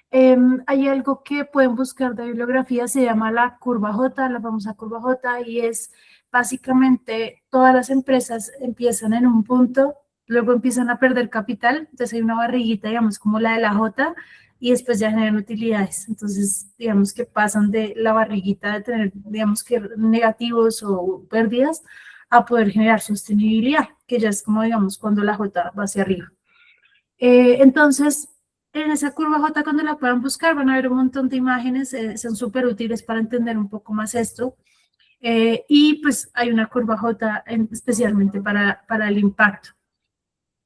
Hay algo que pueden buscar de bibliografía, se llama la curva J, la famosa curva J, y es básicamente todas las empresas empiezan en un punto, luego empiezan a perder capital, entonces hay una barriguita, digamos, como la de la J, y después ya generan utilidades. Entonces, digamos que pasan de la barriguita de tener, digamos que negativos o pérdidas, a poder generar sostenibilidad, que ya es como, digamos, cuando la J va hacia arriba. Entonces, en esa curva J, cuando la puedan buscar, van a ver un montón de imágenes, son súper útiles para entender un poco más esto. Y pues hay una curva J especialmente para el impacto.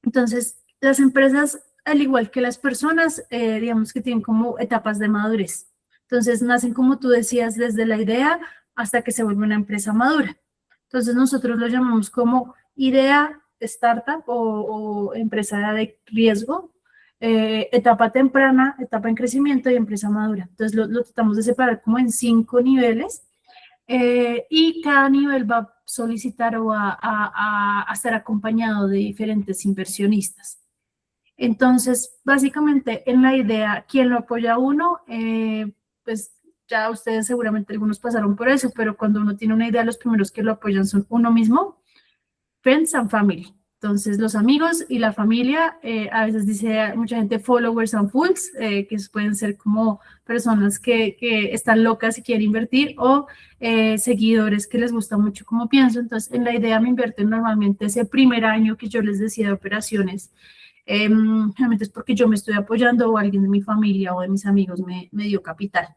Entonces, las empresas, al igual que las personas, digamos que tienen como etapas de madurez. Entonces, nacen, como tú decías, desde la idea hasta que se vuelve una empresa madura. Entonces, nosotros lo llamamos como idea, startup o empresa de riesgo, etapa temprana, etapa en crecimiento y empresa madura. Entonces, lo tratamos de separar como en 5 niveles. Y cada nivel va a solicitar o a estar acompañado de diferentes inversionistas. Entonces, básicamente, en la idea, ¿quién lo apoya a uno? Pues ya ustedes seguramente algunos pasaron por eso, pero cuando uno tiene una idea, los primeros que lo apoyan son uno mismo, friends and family. Entonces, los amigos y la familia, a veces dice mucha gente followers and fools, que pueden ser como personas que están locas y quieren invertir, o seguidores que les gusta mucho como pienso. Entonces, en la idea me invierten normalmente ese primer año que yo les decía de operaciones. Realmente es porque yo me estoy apoyando o alguien de mi familia o de mis amigos me dio capital.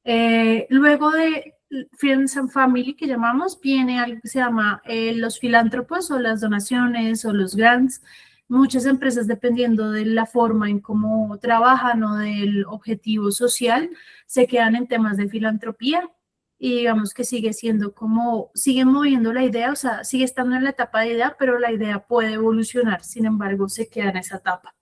Luego de Friends and Family, que llamamos, viene algo que se llama los filántropos o las donaciones o los grants. Muchas empresas, dependiendo de la forma en cómo trabajan o del objetivo social, se quedan en temas de filantropía y digamos que sigue siendo como, siguen moviendo la idea, o sea, sigue estando en la etapa de idea, pero la idea puede evolucionar, sin embargo, se queda en esa etapa.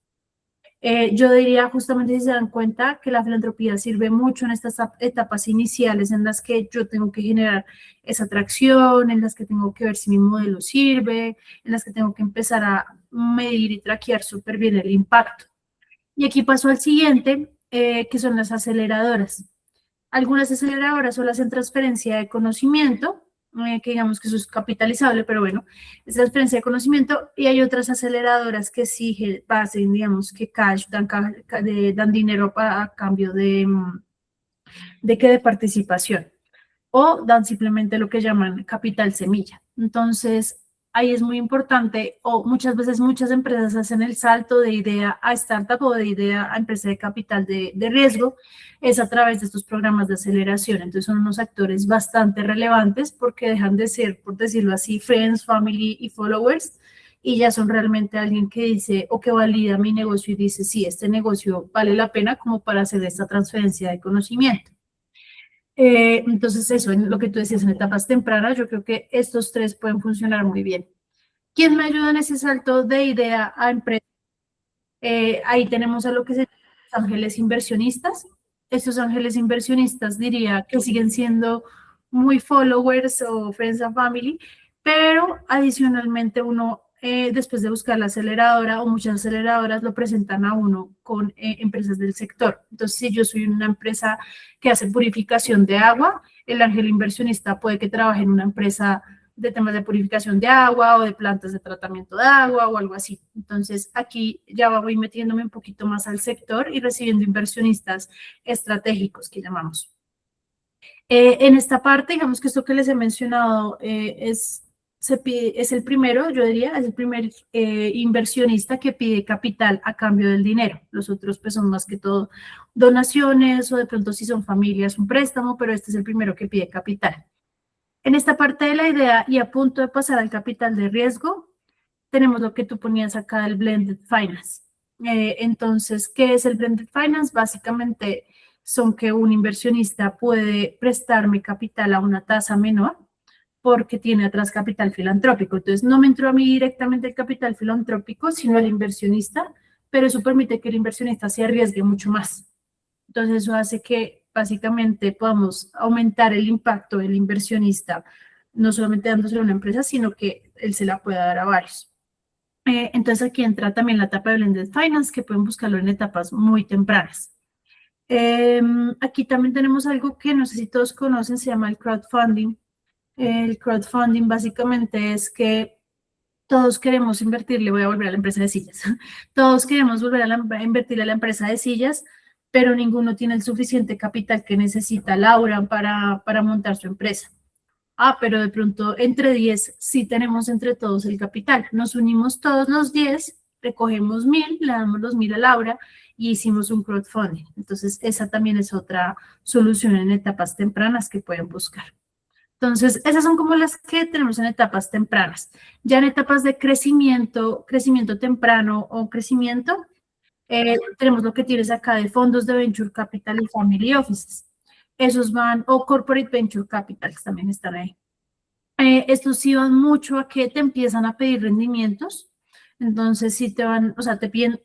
Yo diría justamente, si se dan cuenta, que la filantropía sirve mucho en estas etapas iniciales en las que yo tengo que generar esa atracción, en las que tengo que ver si mi modelo sirve, en las que tengo que empezar a medir y traquear súper bien el impacto. Y aquí paso al siguiente, que son las aceleradoras. Algunas aceleradoras solo hacen transferencia de conocimiento, que digamos que eso es capitalizable, pero bueno, es transferencia de conocimiento, y hay otras aceleradoras que sí hacen, digamos, que cash, dan dinero a cambio de participación, o dan simplemente lo que llaman capital semilla. Entonces, ahí es muy importante, o muchas veces muchas empresas hacen el salto de idea a startup o de idea a empresa de capital de riesgo, es a través de estos programas de aceleración. Entonces son unos actores bastante relevantes porque dejan de ser, por decirlo así, friends, family y followers, y ya son realmente alguien que dice o que valida mi negocio y dice, sí, este negocio vale la pena como para hacer esta transferencia de conocimiento. Entonces eso, en lo que tú decías, en etapas tempranas, yo creo que estos tres pueden funcionar muy bien. ¿Quién me ayuda en ese salto de idea a empresa? Ahí tenemos a lo que se llama ángeles inversionistas. Estos ángeles inversionistas diría que siguen siendo muy followers o friends and family, pero adicionalmente uno, después de buscar la aceleradora o muchas aceleradoras, lo presentan a uno con empresas del sector. Entonces, si yo soy una empresa que hace purificación de agua, el ángel inversionista puede que trabaje en una empresa de temas de purificación de agua o de plantas de tratamiento de agua o algo así. Entonces, aquí ya voy metiéndome un poquito más al sector y recibiendo inversionistas estratégicos, que llamamos. En esta parte, digamos que esto que les he mencionado es el primero, yo diría, es el primer inversionista que pide capital a cambio del dinero. Los otros pues son más que todo donaciones o de pronto si son familias un préstamo, pero este es el primero que pide capital. En esta parte de la idea y a punto de pasar al capital de riesgo, tenemos lo que tú ponías acá, el Blended Finance. Entonces, ¿qué es el Blended Finance? Básicamente son que un inversionista puede prestarme capital a una tasa menor porque tiene atrás capital filantrópico. Entonces, no me entró a mí directamente el capital filantrópico, sino al inversionista, pero eso permite que el inversionista se arriesgue mucho más. Entonces, eso hace que básicamente podamos aumentar el impacto del inversionista, no solamente dándoselo a una empresa, sino que él se la pueda dar a varios. Entonces, aquí entra también la etapa de Blended Finance, que pueden buscarlo en etapas muy tempranas. Aquí también tenemos algo que no sé si todos conocen, se llama el crowdfunding. El crowdfunding básicamente es que todos queremos invertirle, voy a volver a la empresa de sillas, todos queremos volver a invertirle a la empresa de sillas, pero ninguno tiene el suficiente capital que necesita Laura para montar su empresa. Pero de pronto entre 10 sí tenemos entre todos el capital. Nos unimos todos los 10 recogemos 1.000, le damos los 1.000 a Laura y hicimos un crowdfunding. Entonces, esa también es otra solución en etapas tempranas que pueden buscar. Entonces, esas son como las que tenemos en etapas tempranas. Ya en etapas de crecimiento, crecimiento temprano o crecimiento, tenemos lo que tienes acá de fondos de Venture Capital y Family Offices. Esos van, o Corporate Venture Capital, que también están ahí. Estos sí van mucho a que te empiezan a pedir rendimientos. Entonces, sí te van, o sea, te piden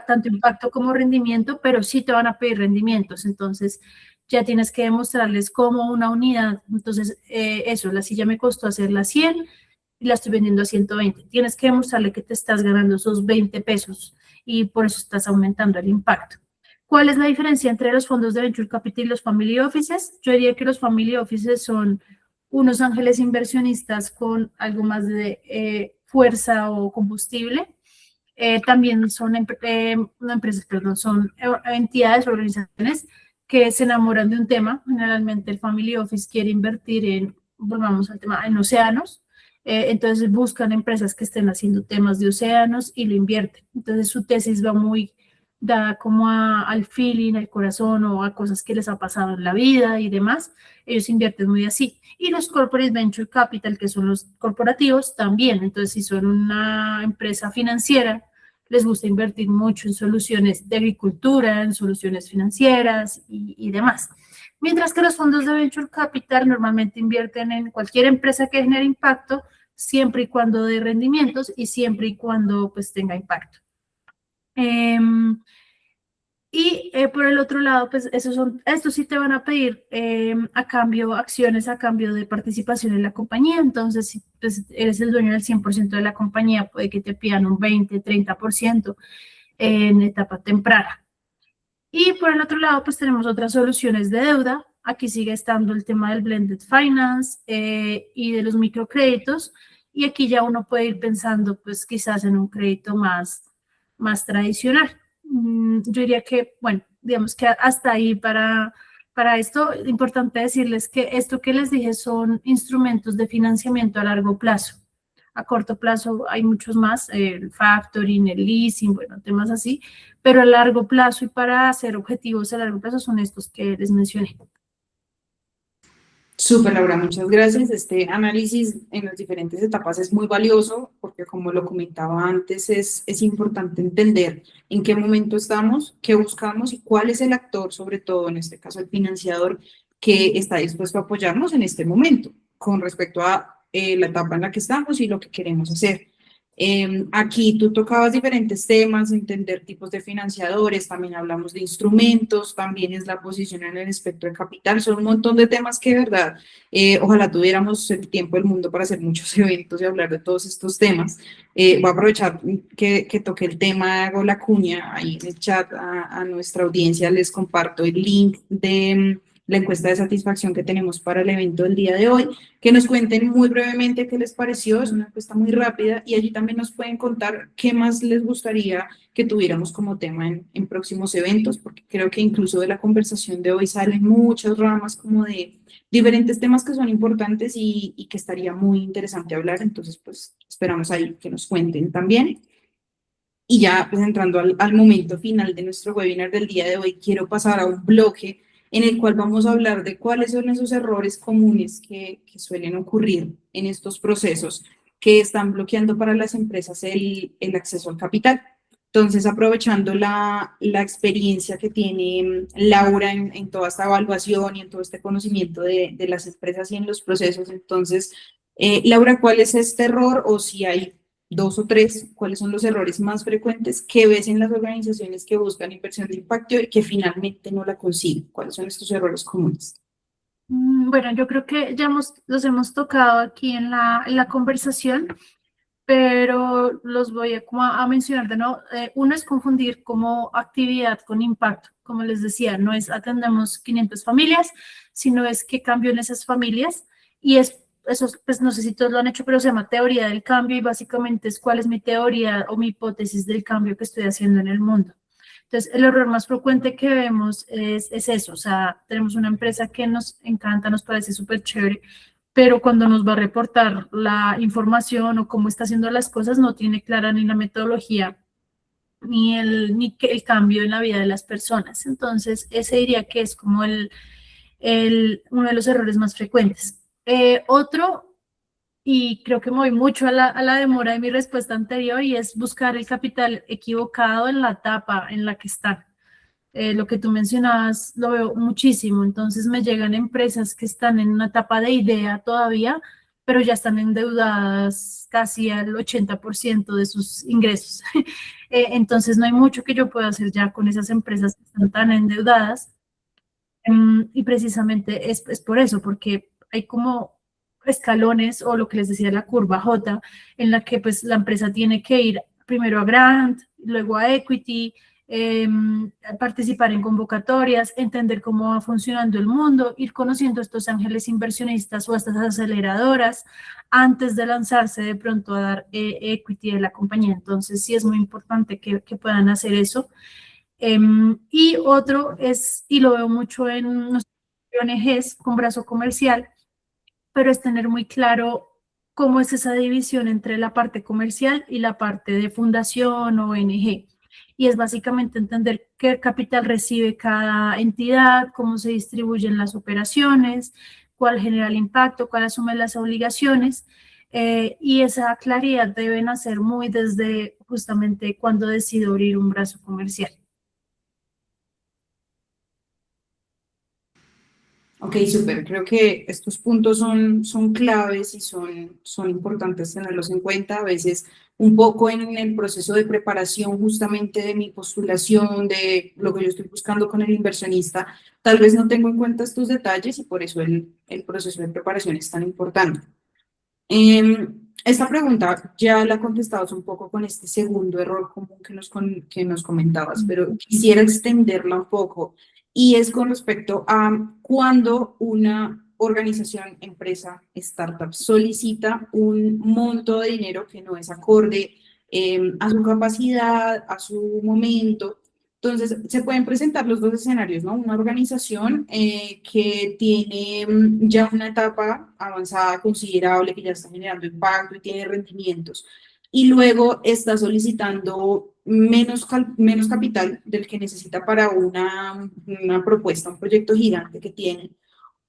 tanto impacto como rendimiento, pero sí te van a pedir rendimientos. Entonces, ya tienes que demostrarles como una unidad. Entonces, eso, la silla me costó hacerla 100 y la estoy vendiendo a 120. Tienes que demostrarle que te estás ganando esos 20 pesos y por eso estás aumentando el impacto. ¿Cuál es la diferencia entre los fondos de Venture Capital y los Family Offices? Yo diría que los Family Offices son unos ángeles inversionistas con algo más de fuerza o combustible. También son no empresas, perdón, son entidades, organizaciones que se enamoran de un tema. Generalmente el Family Office quiere invertir en, volvamos al tema, en océanos. Entonces buscan empresas que estén haciendo temas de océanos y lo invierten. Entonces su tesis va muy dada como al feeling, al corazón o a cosas que les ha pasado en la vida y demás. Ellos invierten muy así. Y los Corporate Venture Capital, que son los corporativos, también. Entonces, si son una empresa financiera, les gusta invertir mucho en soluciones de agricultura, en soluciones financieras y demás. Mientras que los fondos de Venture Capital normalmente invierten en cualquier empresa que genere impacto, siempre y cuando dé rendimientos y siempre y cuando pues tenga impacto. Por el otro lado, pues estos sí te van a pedir a cambio, acciones a cambio de participación en la compañía. Entonces, si pues, eres el dueño del 100% de la compañía, puede que te pidan un 20, 30% en etapa temprana. Y por el otro lado, pues tenemos otras soluciones de deuda. Aquí sigue estando el tema del blended finance y de los microcréditos. Y aquí ya uno puede ir pensando, pues quizás en un crédito más tradicional. Yo diría que, bueno, digamos que hasta ahí para esto, es importante decirles que esto que les dije son instrumentos de financiamiento a largo plazo. A corto plazo hay muchos más, el factoring, el leasing, bueno, temas así, pero a largo plazo y para hacer objetivos a largo plazo son estos que les mencioné. Súper, Laura, muchas gracias. Este análisis en las diferentes etapas es muy valioso porque, como lo comentaba antes, es importante entender en qué momento estamos, qué buscamos y cuál es el actor, sobre todo en este caso el financiador, que está dispuesto a apoyarnos en este momento con respecto a la etapa en la que estamos y lo que queremos hacer. Aquí tú tocabas diferentes temas, entender tipos de financiadores, también hablamos de instrumentos, también es la posición en el espectro de capital, son un montón de temas que, de verdad, ojalá tuviéramos el tiempo del mundo para hacer muchos eventos y hablar de todos estos temas. Voy a aprovechar que toqué el tema, hago la cuña ahí en el chat a nuestra audiencia, les comparto el link de la encuesta de satisfacción que tenemos para el evento del día de hoy, que nos cuenten muy brevemente qué les pareció, es una encuesta muy rápida y allí también nos pueden contar qué más les gustaría que tuviéramos como tema en próximos eventos, porque creo que incluso de la conversación de hoy salen muchas ramas como de diferentes temas que son importantes y que estaría muy interesante hablar, entonces pues esperamos ahí que nos cuenten también. Y ya pues entrando al momento final de nuestro webinar del día de hoy, quiero pasar a un bloque en el cual vamos a hablar de cuáles son esos errores comunes que suelen ocurrir en estos procesos que están bloqueando para las empresas el acceso al capital. Entonces, aprovechando la experiencia que tiene Laura en toda esta evaluación y en todo este conocimiento de las empresas y en los procesos, entonces, Laura, ¿cuál es este error o si hay 2 o 3, cuáles son los errores más frecuentes que ves en las organizaciones que buscan inversión de impacto y que finalmente no la consiguen? ¿Cuáles son estos errores comunes? Bueno, yo creo que ya los hemos tocado aquí en la conversación, pero los voy a mencionar de nuevo. Uno es confundir como actividad con impacto. Como les decía, no es atendemos 500 familias, sino es qué cambio en esas familias y eso, pues no sé si todos lo han hecho, pero se llama teoría del cambio y básicamente es cuál es mi teoría o mi hipótesis del cambio que estoy haciendo en el mundo. Entonces, el error más frecuente que vemos es eso, o sea, tenemos una empresa que nos encanta, nos parece súper chévere, pero cuando nos va a reportar la información o cómo está haciendo las cosas, no tiene clara ni la metodología ni que el cambio en la vida de las personas. Entonces, ese diría que es como uno de los errores más frecuentes. Otro, y creo que me voy mucho a la demora de mi respuesta anterior, y es buscar el capital equivocado en la etapa en la que están. Lo que tú mencionabas lo veo muchísimo. Entonces me llegan empresas que están en una etapa de idea todavía, pero ya están endeudadas casi al 80% de sus ingresos. Entonces no hay mucho que yo pueda hacer ya con esas empresas que están tan endeudadas. Y precisamente es por eso, porque hay como escalones, o lo que les decía, la curva J, en la que pues la empresa tiene que ir primero a grant, luego a equity, participar en convocatorias, entender cómo va funcionando el mundo, ir conociendo a estos ángeles inversionistas o a estas aceleradoras antes de lanzarse de pronto a dar equity de la compañía. Entonces sí es muy importante que puedan hacer eso. Y otro es, y lo veo mucho en ONGs con brazo comercial, pero es tener muy claro cómo es esa división entre la parte comercial y la parte de fundación o ONG. Y es básicamente entender qué capital recibe cada entidad, cómo se distribuyen las operaciones, cuál genera el impacto, cuál asume las obligaciones. Y esa claridad debe nacer muy desde justamente cuando decido abrir un brazo comercial. Ok, súper. Creo que estos puntos son claves y son importantes tenerlos en cuenta. A veces un poco en el proceso de preparación justamente de mi postulación, de lo que yo estoy buscando con el inversionista, tal vez no tengo en cuenta estos detalles y por eso el proceso de preparación es tan importante. Esta pregunta ya la contestabas un poco con este segundo error común que nos comentabas, pero quisiera extenderla un poco, y es con respecto a cuando una organización, empresa, startup solicita un monto de dinero que no es acorde a su capacidad, a su momento. Entonces, se pueden presentar los dos escenarios, ¿no? Una organización que tiene ya una etapa avanzada considerable, que ya está generando impacto y tiene rendimientos, y luego está solicitando menos capital del que necesita para una propuesta, un proyecto gigante que tiene.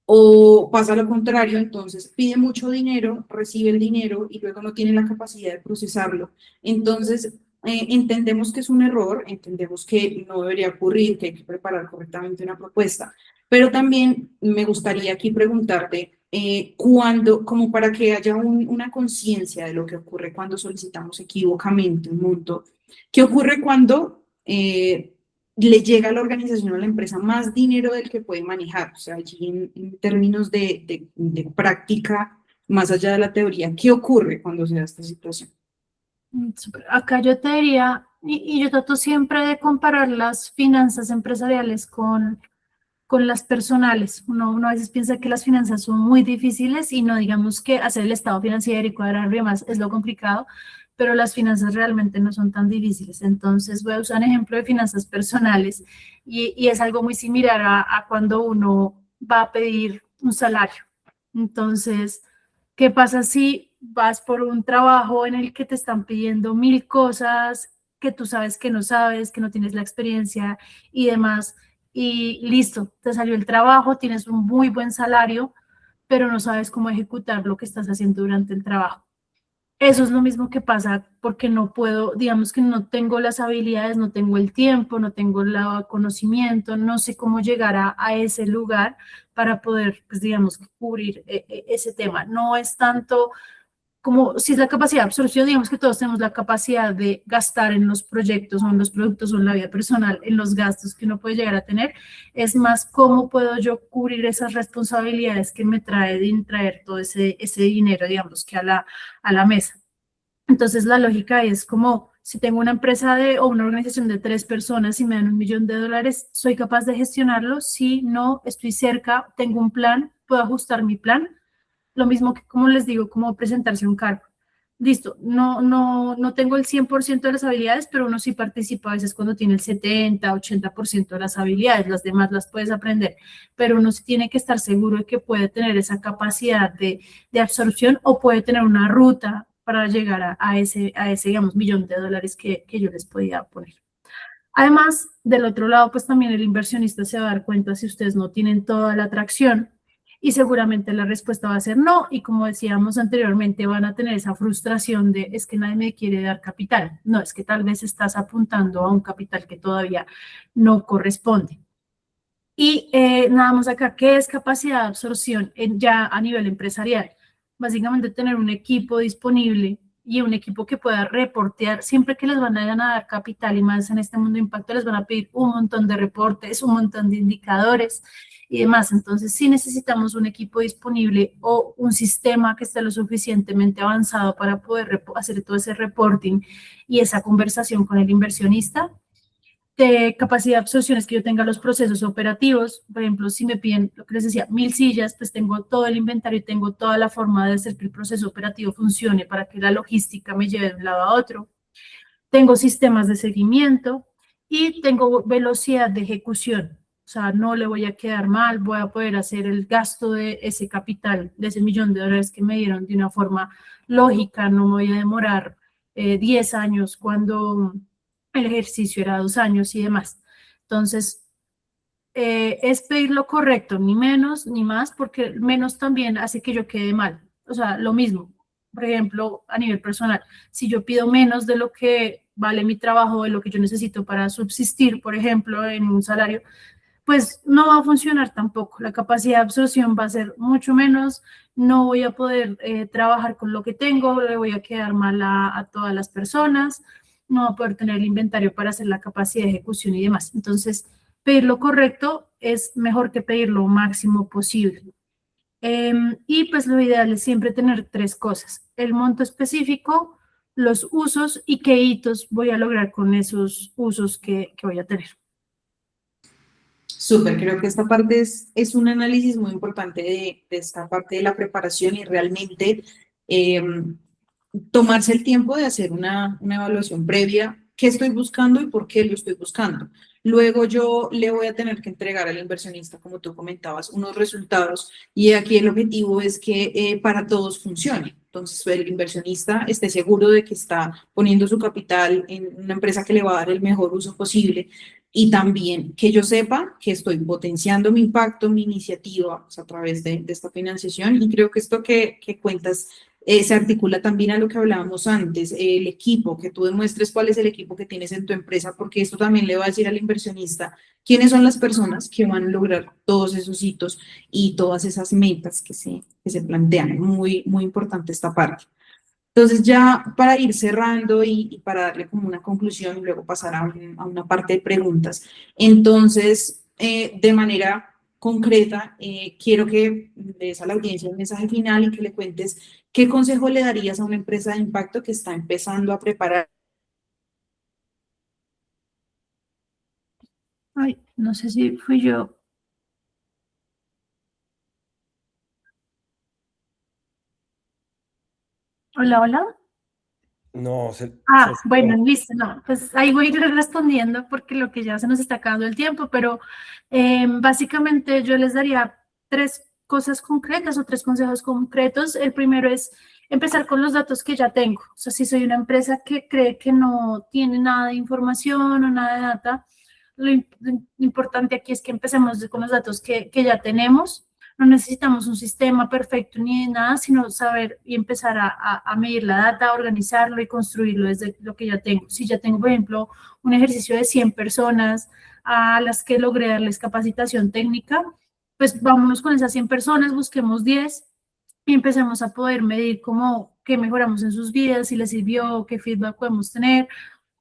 O pasa lo contrario, entonces pide mucho dinero, recibe el dinero y luego no tiene la capacidad de procesarlo. Entonces, entendemos que es un error, entendemos que no debería ocurrir, que hay que preparar correctamente una propuesta, pero también me gustaría aquí preguntarte, como para que haya una conciencia de lo que ocurre cuando solicitamos equivocamente un monto, ¿qué ocurre cuando le llega a la organización o a la empresa más dinero del que puede manejar? O sea, allí en términos de práctica, más allá de la teoría, ¿qué ocurre cuando se da esta situación? Súper. Acá yo te diría, y yo trato siempre de comparar las finanzas empresariales con las personales. Uno a veces piensa que las finanzas son muy difíciles y no digamos que hacer el estado financiero y cuadrar y demás es lo complicado, pero las finanzas realmente no son tan difíciles. Entonces voy a usar un ejemplo de finanzas personales, y es algo muy similar a cuando uno va a pedir un salario. Entonces, ¿qué pasa si vas por un trabajo en el que te están pidiendo 1000 cosas que tú sabes que no sabes, que no tienes la experiencia y demás? Y listo, te salió el trabajo, tienes un muy buen salario, pero no sabes cómo ejecutar lo que estás haciendo durante el trabajo. Eso es lo mismo que pasa porque no puedo, digamos que no tengo las habilidades, no tengo el tiempo, no tengo el conocimiento, no sé cómo llegar a ese lugar para poder, pues digamos, cubrir ese tema. No es tanto como si es la capacidad de absorción, digamos que todos tenemos la capacidad de gastar en los proyectos o en los productos o en la vida personal, en los gastos que uno puede llegar a tener. Es más cómo puedo yo cubrir esas responsabilidades que me trae de traer todo ese dinero, digamos, que a la mesa. Entonces la lógica es como, si tengo una empresa o una organización de 3 personas y me dan $1.000.000, ¿soy capaz de gestionarlo? Si no, estoy cerca, tengo un plan, puedo ajustar mi plan. Lo mismo que, como les digo, como presentarse a un cargo. Listo, no tengo el 100% de las habilidades, pero uno sí participa a veces cuando tiene el 70, 80% de las habilidades, las demás las puedes aprender, pero uno sí tiene que estar seguro de que puede tener esa capacidad de absorción, o puede tener una ruta para llegar a ese, digamos, $1.000.000 que yo les podía poner. Además, del otro lado, pues también el inversionista se va a dar cuenta si ustedes no tienen toda la atracción y seguramente la respuesta va a ser no. Y como decíamos anteriormente, van a tener esa frustración de es que nadie me quiere dar capital. No, es que tal vez estás apuntando a un capital que todavía no corresponde. Y nada más acá, ¿qué es capacidad de absorción ya a nivel empresarial? Básicamente tener un equipo disponible y un equipo que pueda reportear. Siempre que les van a dar capital y más en este mundo de impacto, les van a pedir un montón de reportes, un montón de indicadores y demás. Entonces, sí necesitamos un equipo disponible o un sistema que esté lo suficientemente avanzado para poder hacer todo ese reporting y esa conversación con el inversionista. De capacidad de absorción es que yo tenga los procesos operativos. Por ejemplo, si me piden lo que les decía, 1000 sillas, pues tengo todo el inventario y tengo toda la forma de hacer que el proceso operativo funcione para que la logística me lleve de un lado a otro. Tengo sistemas de seguimiento y tengo velocidad de ejecución. O sea, no le voy a quedar mal, voy a poder hacer el gasto de ese capital, de ese $1.000.000 que me dieron de una forma lógica, no me voy a demorar 10 años cuando el ejercicio era 2 años y demás. Entonces, es pedir lo correcto, ni menos ni más, porque menos también hace que yo quede mal. O sea, lo mismo, por ejemplo, a nivel personal, si yo pido menos de lo que vale mi trabajo, de lo que yo necesito para subsistir, por ejemplo, en un salario, pues no va a funcionar tampoco. La capacidad de absorción va a ser mucho menos, no voy a poder trabajar con lo que tengo, le voy a quedar mal a todas las personas, no voy a poder tener el inventario para hacer la capacidad de ejecución y demás. Entonces, pedir lo correcto es mejor que pedir lo máximo posible. Y pues lo ideal es siempre tener 3 cosas: el monto específico, los usos y qué hitos voy a lograr con esos usos que voy a tener. Súper, creo que esta parte es un análisis muy importante de esta parte de la preparación y realmente tomarse el tiempo de hacer una evaluación previa, qué estoy buscando y por qué lo estoy buscando. Luego yo le voy a tener que entregar al inversionista, como tú comentabas, unos resultados y aquí el objetivo es que para todos funcione. Entonces el inversionista esté seguro de que está poniendo su capital en una empresa que le va a dar el mejor uso posible y también que yo sepa que estoy potenciando mi impacto, mi iniciativa pues, a través de esta financiación y creo que esto que cuentas se articula también a lo que hablábamos antes, el equipo, que tú demuestres cuál es el equipo que tienes en tu empresa, porque esto también le va a decir al inversionista quiénes son las personas que van a lograr todos esos hitos y todas esas metas que se plantean. Muy, muy importante esta parte. Entonces ya para ir cerrando y para darle como una conclusión y luego pasar a una parte de preguntas. Entonces, de manera concreta, quiero que des a la audiencia un mensaje final y que le cuentes qué consejo le darías a una empresa de impacto que está empezando a preparar. Ay, no sé si fui yo. Hola, hola. No, Bueno, listo, no, pues ahí voy a ir respondiendo porque lo que ya se nos está acabando el tiempo, pero básicamente yo les daría 3 cosas concretas o 3 consejos concretos. El primero es empezar con los datos que ya tengo. O sea, si soy una empresa que cree que no tiene nada de información o nada de data, lo importante aquí es que empecemos con los datos que ya tenemos. No necesitamos un sistema perfecto ni nada, sino saber y empezar a medir la data, organizarlo y construirlo desde lo que ya tengo. Si ya tengo, por ejemplo, un ejercicio de 100 personas a las que logré darles capacitación técnica, pues vámonos con esas 100 personas, busquemos 10 y empecemos a poder medir cómo, qué mejoramos en sus vidas, si les sirvió, qué feedback podemos tener,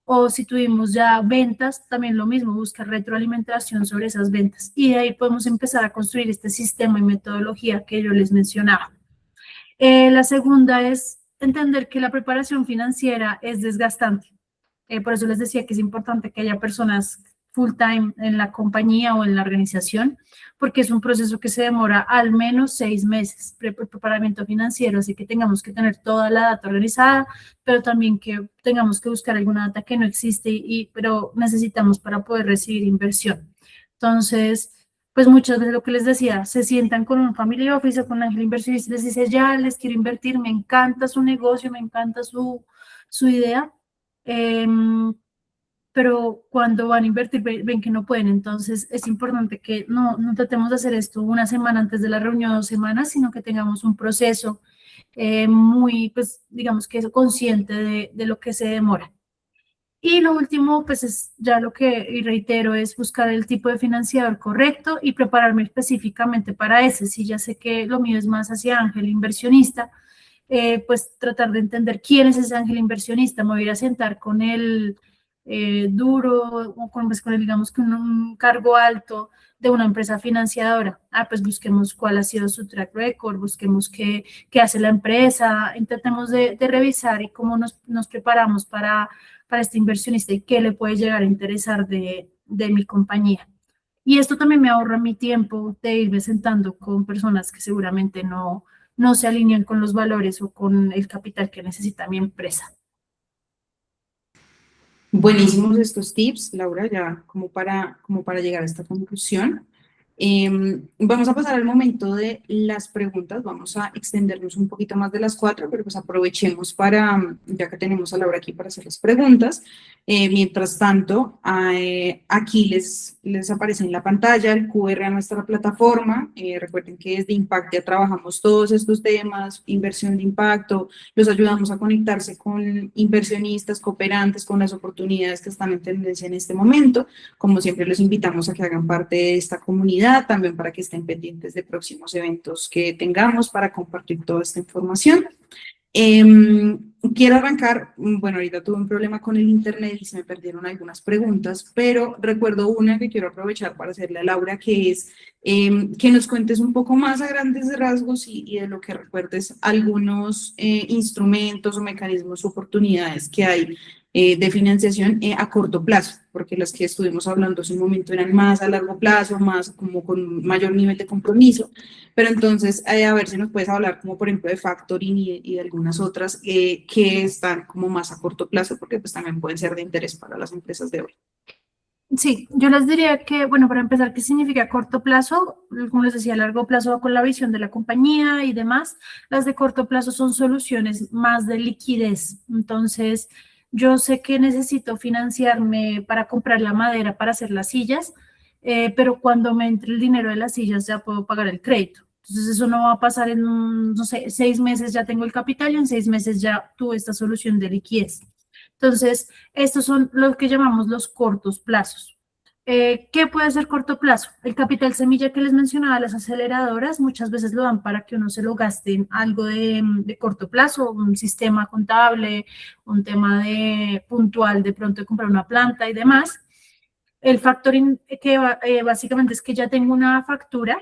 o si tuvimos ya ventas, también lo mismo, buscar retroalimentación sobre esas ventas. Y de ahí podemos empezar a construir este sistema y metodología que yo les mencionaba. La segunda es entender que la preparación financiera es desgastante. Por eso les decía que es importante que haya personas full time en la compañía o en la organización, porque es un proceso que se demora al menos 6 meses, preparamiento financiero, así que tengamos que tener toda la data organizada, pero también que tengamos que buscar alguna data que no existe, pero necesitamos para poder recibir inversión. Entonces, pues muchas veces lo que les decía, se sientan con un family office o con un ángel inversionista y les dice, ya les quiero invertir, me encanta su negocio, me encanta su idea. pero cuando van a invertir ven que no pueden. Entonces es importante que no tratemos de hacer esto una semana antes de la reunión, 2 semanas, sino que tengamos un proceso muy, pues digamos que es consciente de lo que se demora. Y lo último, pues es ya lo que, y reitero, es buscar el tipo de financiador correcto y prepararme específicamente para ese. Si ya sé que lo mío es más hacia ángel inversionista, pues tratar de entender quién es ese ángel inversionista. Me voy a ir a sentar con el duro o con, pues, con el, digamos, con un cargo alto de una empresa financiadora. Pues busquemos cuál ha sido su track record, busquemos qué hace la empresa, intentemos de revisar y cómo nos preparamos para este inversionista y qué le puede llegar a interesar de mi compañía. Y esto también me ahorra mi tiempo de irme sentando con personas que seguramente no se alinean con los valores o con el capital que necesita mi empresa. Buenísimos estos tips, Laura, ya como para llegar a esta conclusión. Vamos a pasar al momento de las preguntas, vamos a extendernos un poquito más de las 4, pero pues aprovechemos para, ya que tenemos a Laura aquí para hacer las preguntas. Mientras tanto, aquí les aparece en la pantalla el QR a nuestra plataforma. Recuerden que desde Impact ya trabajamos todos estos temas, inversión de impacto, los ayudamos a conectarse con inversionistas, cooperantes, con las oportunidades que están en tendencia en este momento. Como siempre, los invitamos a que hagan parte de esta comunidad, también para que estén pendientes de próximos eventos que tengamos para compartir toda esta información. Quiero arrancar, bueno, ahorita tuve un problema con el internet y se me perdieron algunas preguntas, pero recuerdo una que quiero aprovechar para hacerle a Laura, que es que nos cuentes un poco más a grandes rasgos y de lo que recuerdes algunos instrumentos o mecanismos, oportunidades que hay de financiación a corto plazo, porque las que estuvimos hablando hace un momento eran más a largo plazo, más como con mayor nivel de compromiso, pero entonces a ver si nos puedes hablar como por ejemplo de factoring y de algunas otras que están como más a corto plazo, porque pues también pueden ser de interés para las empresas de hoy. Sí, yo les diría que, bueno, para empezar, ¿qué significa corto plazo? Como les decía, a largo plazo va con la visión de la compañía y demás. Las de corto plazo son soluciones más de liquidez. Entonces, yo sé que necesito financiarme para comprar la madera para hacer las sillas, pero cuando me entre el dinero de las sillas ya puedo pagar el crédito. Entonces, eso no va a pasar en, no sé, 6 meses ya tengo el capital y en 6 meses ya tuve esta solución de liquidez. Entonces, estos son lo que llamamos los cortos plazos. ¿Qué puede ser corto plazo? El capital semilla que les mencionaba, las aceleradoras, muchas veces lo dan para que uno se lo gaste en algo de corto plazo, un sistema contable, un tema de puntual, de pronto de comprar una planta y demás. El factoring, que básicamente es que ya tengo una factura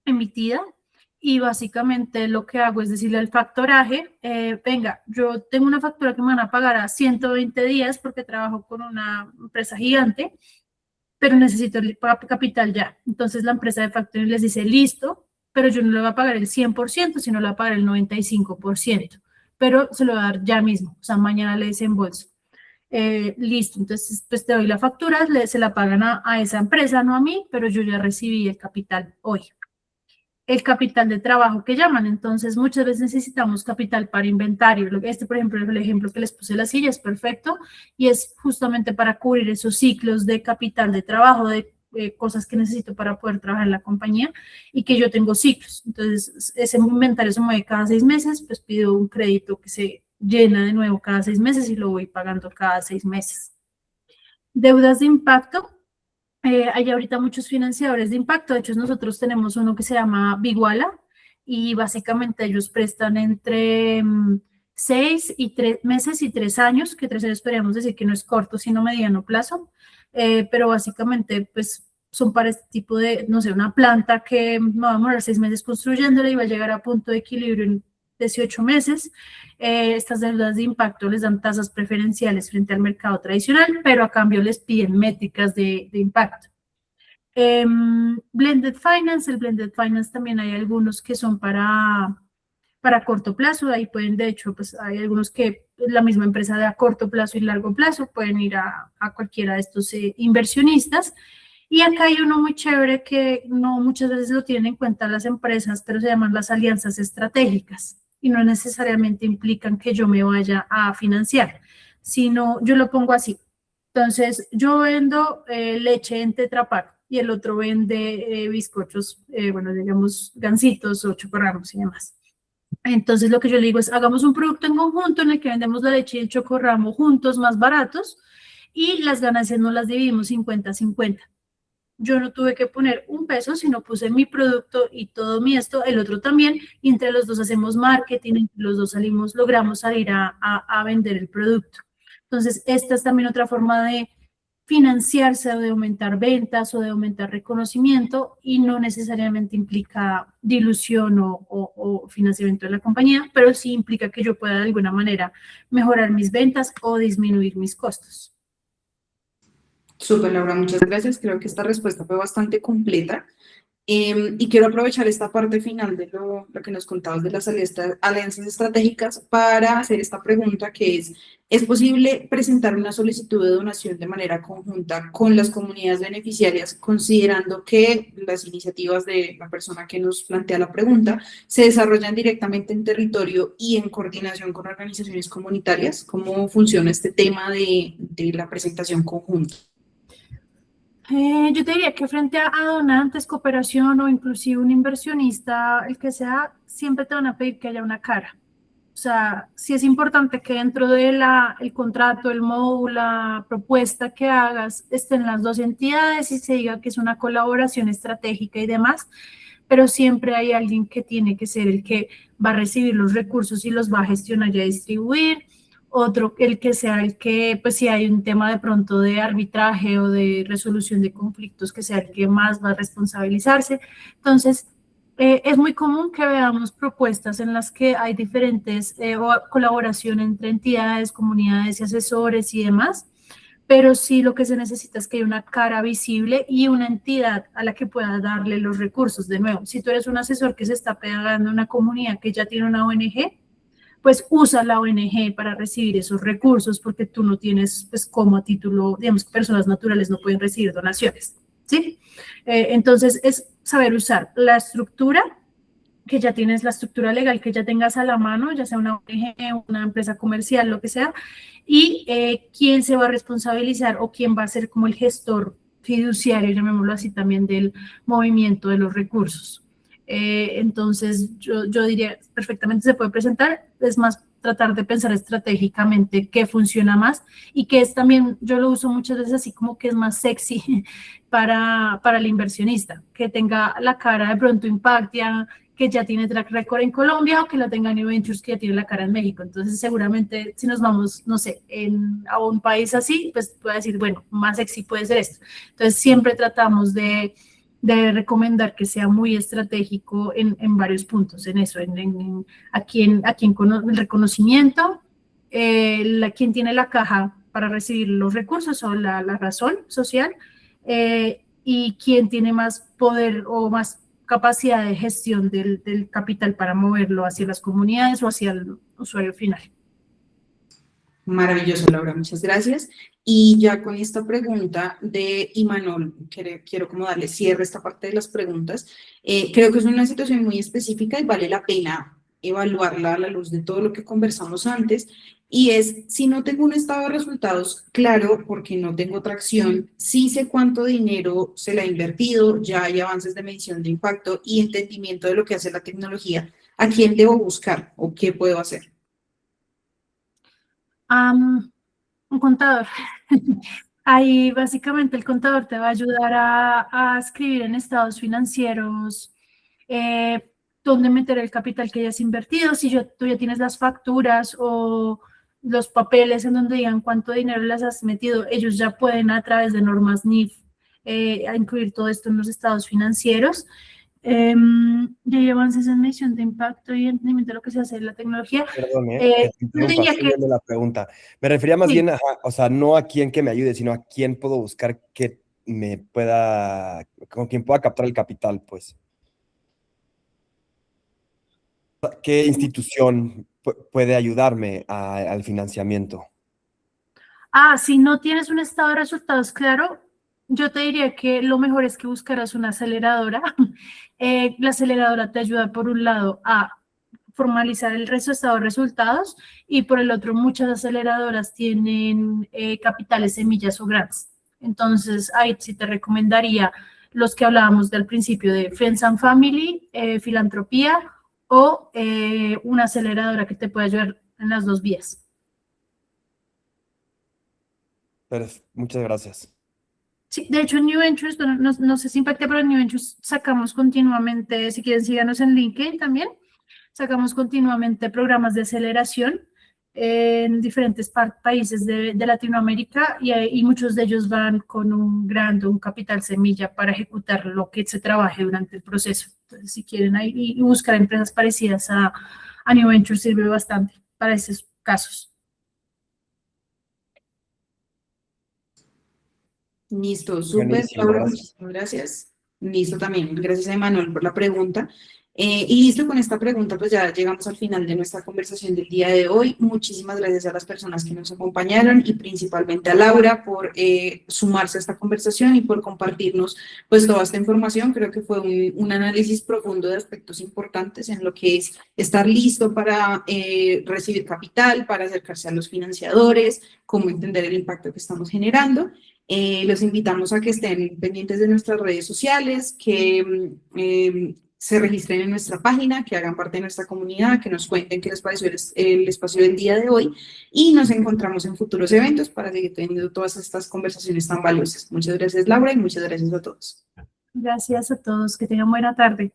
emitida y básicamente lo que hago es decirle al factoraje, venga, yo tengo una factura que me van a pagar a 120 días porque trabajo con una empresa gigante, pero necesito el capital ya. Entonces la empresa de factoring les dice, listo, pero yo no le voy a pagar el 100%, sino le voy a pagar el 95%, pero se lo voy a dar ya mismo, o sea, mañana le desembolso. Listo, entonces pues te doy la factura, se la pagan a esa empresa, no a mí, pero yo ya recibí el capital hoy. El capital de trabajo que llaman, entonces muchas veces necesitamos capital para inventario. Por ejemplo, el ejemplo que les puse la silla es perfecto y es justamente para cubrir esos ciclos de capital de trabajo, de cosas que necesito para poder trabajar en la compañía y que yo tengo ciclos. Entonces, ese inventario se mueve cada 6 meses, pues pido un crédito que se llena de nuevo cada 6 meses y lo voy pagando cada 6 meses. Deudas de impacto. Hay ahorita muchos financiadores de impacto. De hecho, nosotros tenemos uno que se llama Biguala y básicamente ellos prestan entre 6 y 3 meses y 3 años, que 3 años podríamos decir que no es corto, sino mediano plazo, pero básicamente pues son para este tipo de, no sé, una planta que me va a demorar 6 meses construyéndola y va a llegar a punto de equilibrio en 18 meses. Estas deudas de impacto les dan tasas preferenciales frente al mercado tradicional, pero a cambio les piden métricas de impacto. Blended Finance, el Blended Finance también hay algunos que son para corto plazo, ahí pueden, de hecho, pues hay algunos que la misma empresa de a corto plazo y largo plazo pueden ir a cualquiera de estos inversionistas. Y acá hay uno muy chévere que no muchas veces lo tienen en cuenta las empresas, pero se llaman las alianzas estratégicas y no necesariamente implican que yo me vaya a financiar, sino yo lo pongo así. Entonces, yo vendo leche en Tetra Pak y el otro vende bizcochos, bueno, digamos, gancitos o chocorramos y demás. Entonces, lo que yo le digo es, hagamos un producto en conjunto en el que vendemos la leche y el chocorramo juntos, más baratos, y las ganancias no las dividimos 50-50. Yo no tuve que poner un peso, sino puse mi producto y todo mi esto, el otro también, y entre los dos hacemos marketing, entre los dos logramos salir a vender el producto. Entonces, esta es también otra forma de financiarse o de aumentar ventas o de aumentar reconocimiento y no necesariamente implica dilución o financiamiento de la compañía, pero sí implica que yo pueda de alguna manera mejorar mis ventas o disminuir mis costos. Súper, Laura, muchas gracias. Creo que esta respuesta fue bastante completa. Y quiero aprovechar esta parte final de lo que nos contabas de las alianzas estratégicas para hacer esta pregunta que ¿es posible presentar una solicitud de donación de manera conjunta con las comunidades beneficiarias, considerando que las iniciativas de la persona que nos plantea la pregunta se desarrollan directamente en territorio y en coordinación con organizaciones comunitarias? ¿Cómo funciona este tema de la presentación conjunta? Yo te diría que frente a donantes, cooperación o inclusive un inversionista, el que sea, siempre te van a pedir que haya una cara. O sea, sí es importante que dentro de el contrato, el módulo, la propuesta que hagas, estén las dos entidades y se diga que es una colaboración estratégica y demás, pero siempre hay alguien que tiene que ser el que va a recibir los recursos y los va a gestionar y a distribuir. Otro, el que sea el que, pues si hay un tema de pronto de arbitraje o de resolución de conflictos, que sea el que más va a responsabilizarse. Entonces, es muy común que veamos propuestas en las que hay diferentes colaboración entre entidades, comunidades y asesores y demás, pero sí lo que se necesita es que haya una cara visible y una entidad a la que pueda darle los recursos. De nuevo, si tú eres un asesor que se está pegando a una comunidad que ya tiene una ONG, pues usa la ONG para recibir esos recursos porque tú no tienes, pues como a título, digamos que personas naturales no pueden recibir donaciones, ¿sí? Entonces es saber usar la estructura que ya tienes, la estructura legal que ya tengas a la mano, ya sea una ONG, una empresa comercial, lo que sea, y quién se va a responsabilizar o quién va a ser como el gestor fiduciario, llamémoslo así también, del movimiento de los recursos. Entonces, yo diría, perfectamente se puede presentar, es más tratar de pensar estratégicamente qué funciona más y que es también, yo lo uso muchas veces así como que es más sexy para el inversionista, que tenga la cara de pronto Impactia, que ya tiene track record en Colombia o que la tenga New Ventures que ya tiene la cara en México. Entonces, seguramente si nos vamos, no sé, a un país así, pues puede decir, bueno, más sexy puede ser esto. Entonces, siempre tratamos de recomendar que sea muy estratégico en varios puntos, en eso, a quién el reconocimiento, quién tiene la caja para recibir los recursos o la razón social, y quién tiene más poder o más capacidad de gestión del capital para moverlo hacia las comunidades o hacia el usuario final. Maravilloso, Laura, muchas gracias. Y ya con esta pregunta de Imanol, quiero como darle cierre a esta parte de las preguntas. Creo que es una situación muy específica y vale la pena evaluarla a la luz de todo lo que conversamos antes. Y es, si no tengo un estado de resultados claro, porque no tengo tracción, sí sé cuánto dinero se le ha invertido, ya hay avances de medición de impacto y entendimiento de lo que hace la tecnología, ¿a quién debo buscar o qué puedo hacer? Un contador. Ahí básicamente el contador te va a ayudar a escribir en estados financieros dónde meter el capital que hayas invertido, si tú ya tienes las facturas o los papeles en donde digan cuánto dinero les has metido, ellos ya pueden a través de normas NIF incluir todo esto en los estados financieros. Ya hay avances en medición de impacto y entendimiento de lo que se hace en la tecnología. Perdón, Yo diría estoy viendo la pregunta. Me refería más bien a, o sea, no a quién que me ayude, sino a quién puedo buscar que me pueda, con quien pueda captar el capital, pues. ¿Qué institución puede ayudarme al financiamiento? Si no tienes un estado de resultados claro, yo te diría que lo mejor es que buscaras una aceleradora. La aceleradora te ayuda, por un lado, a formalizar el estado de resultados, y por el otro, muchas aceleradoras tienen capitales, semillas o grants. Entonces, ahí sí te recomendaría los que hablábamos del principio de Friends and Family, filantropía o una aceleradora que te pueda ayudar en las dos vías. Muchas gracias. Sí, de hecho en New Ventures, no sé si impacta, pero en New Ventures sacamos continuamente, si quieren síganos en LinkedIn también, sacamos continuamente programas de aceleración en diferentes países de Latinoamérica y muchos de ellos van con un grant o un capital semilla para ejecutar lo que se trabaje durante el proceso. Entonces, si quieren ahí y buscar empresas parecidas a New Ventures sirve bastante para esos casos. Listo, súper, Buenísimo, Laura, gracias. muchísimas gracias. Listo también, gracias a Emanuel por la pregunta. Y listo, con esta pregunta pues ya llegamos al final de nuestra conversación del día de hoy. Muchísimas gracias a las personas que nos acompañaron y principalmente a Laura por sumarse a esta conversación y por compartirnos pues toda esta información. Creo que fue un análisis profundo de aspectos importantes en lo que es estar listo para recibir capital, para acercarse a los financiadores, cómo entender el impacto que estamos generando. Los invitamos a que estén pendientes de nuestras redes sociales, que se registren en nuestra página, que hagan parte de nuestra comunidad, que nos cuenten qué les pareció el espacio del día de hoy y nos encontramos en futuros eventos para seguir teniendo todas estas conversaciones tan valiosas. Muchas gracias, Laura, y muchas gracias a todos. Gracias a todos, que tengan buena tarde.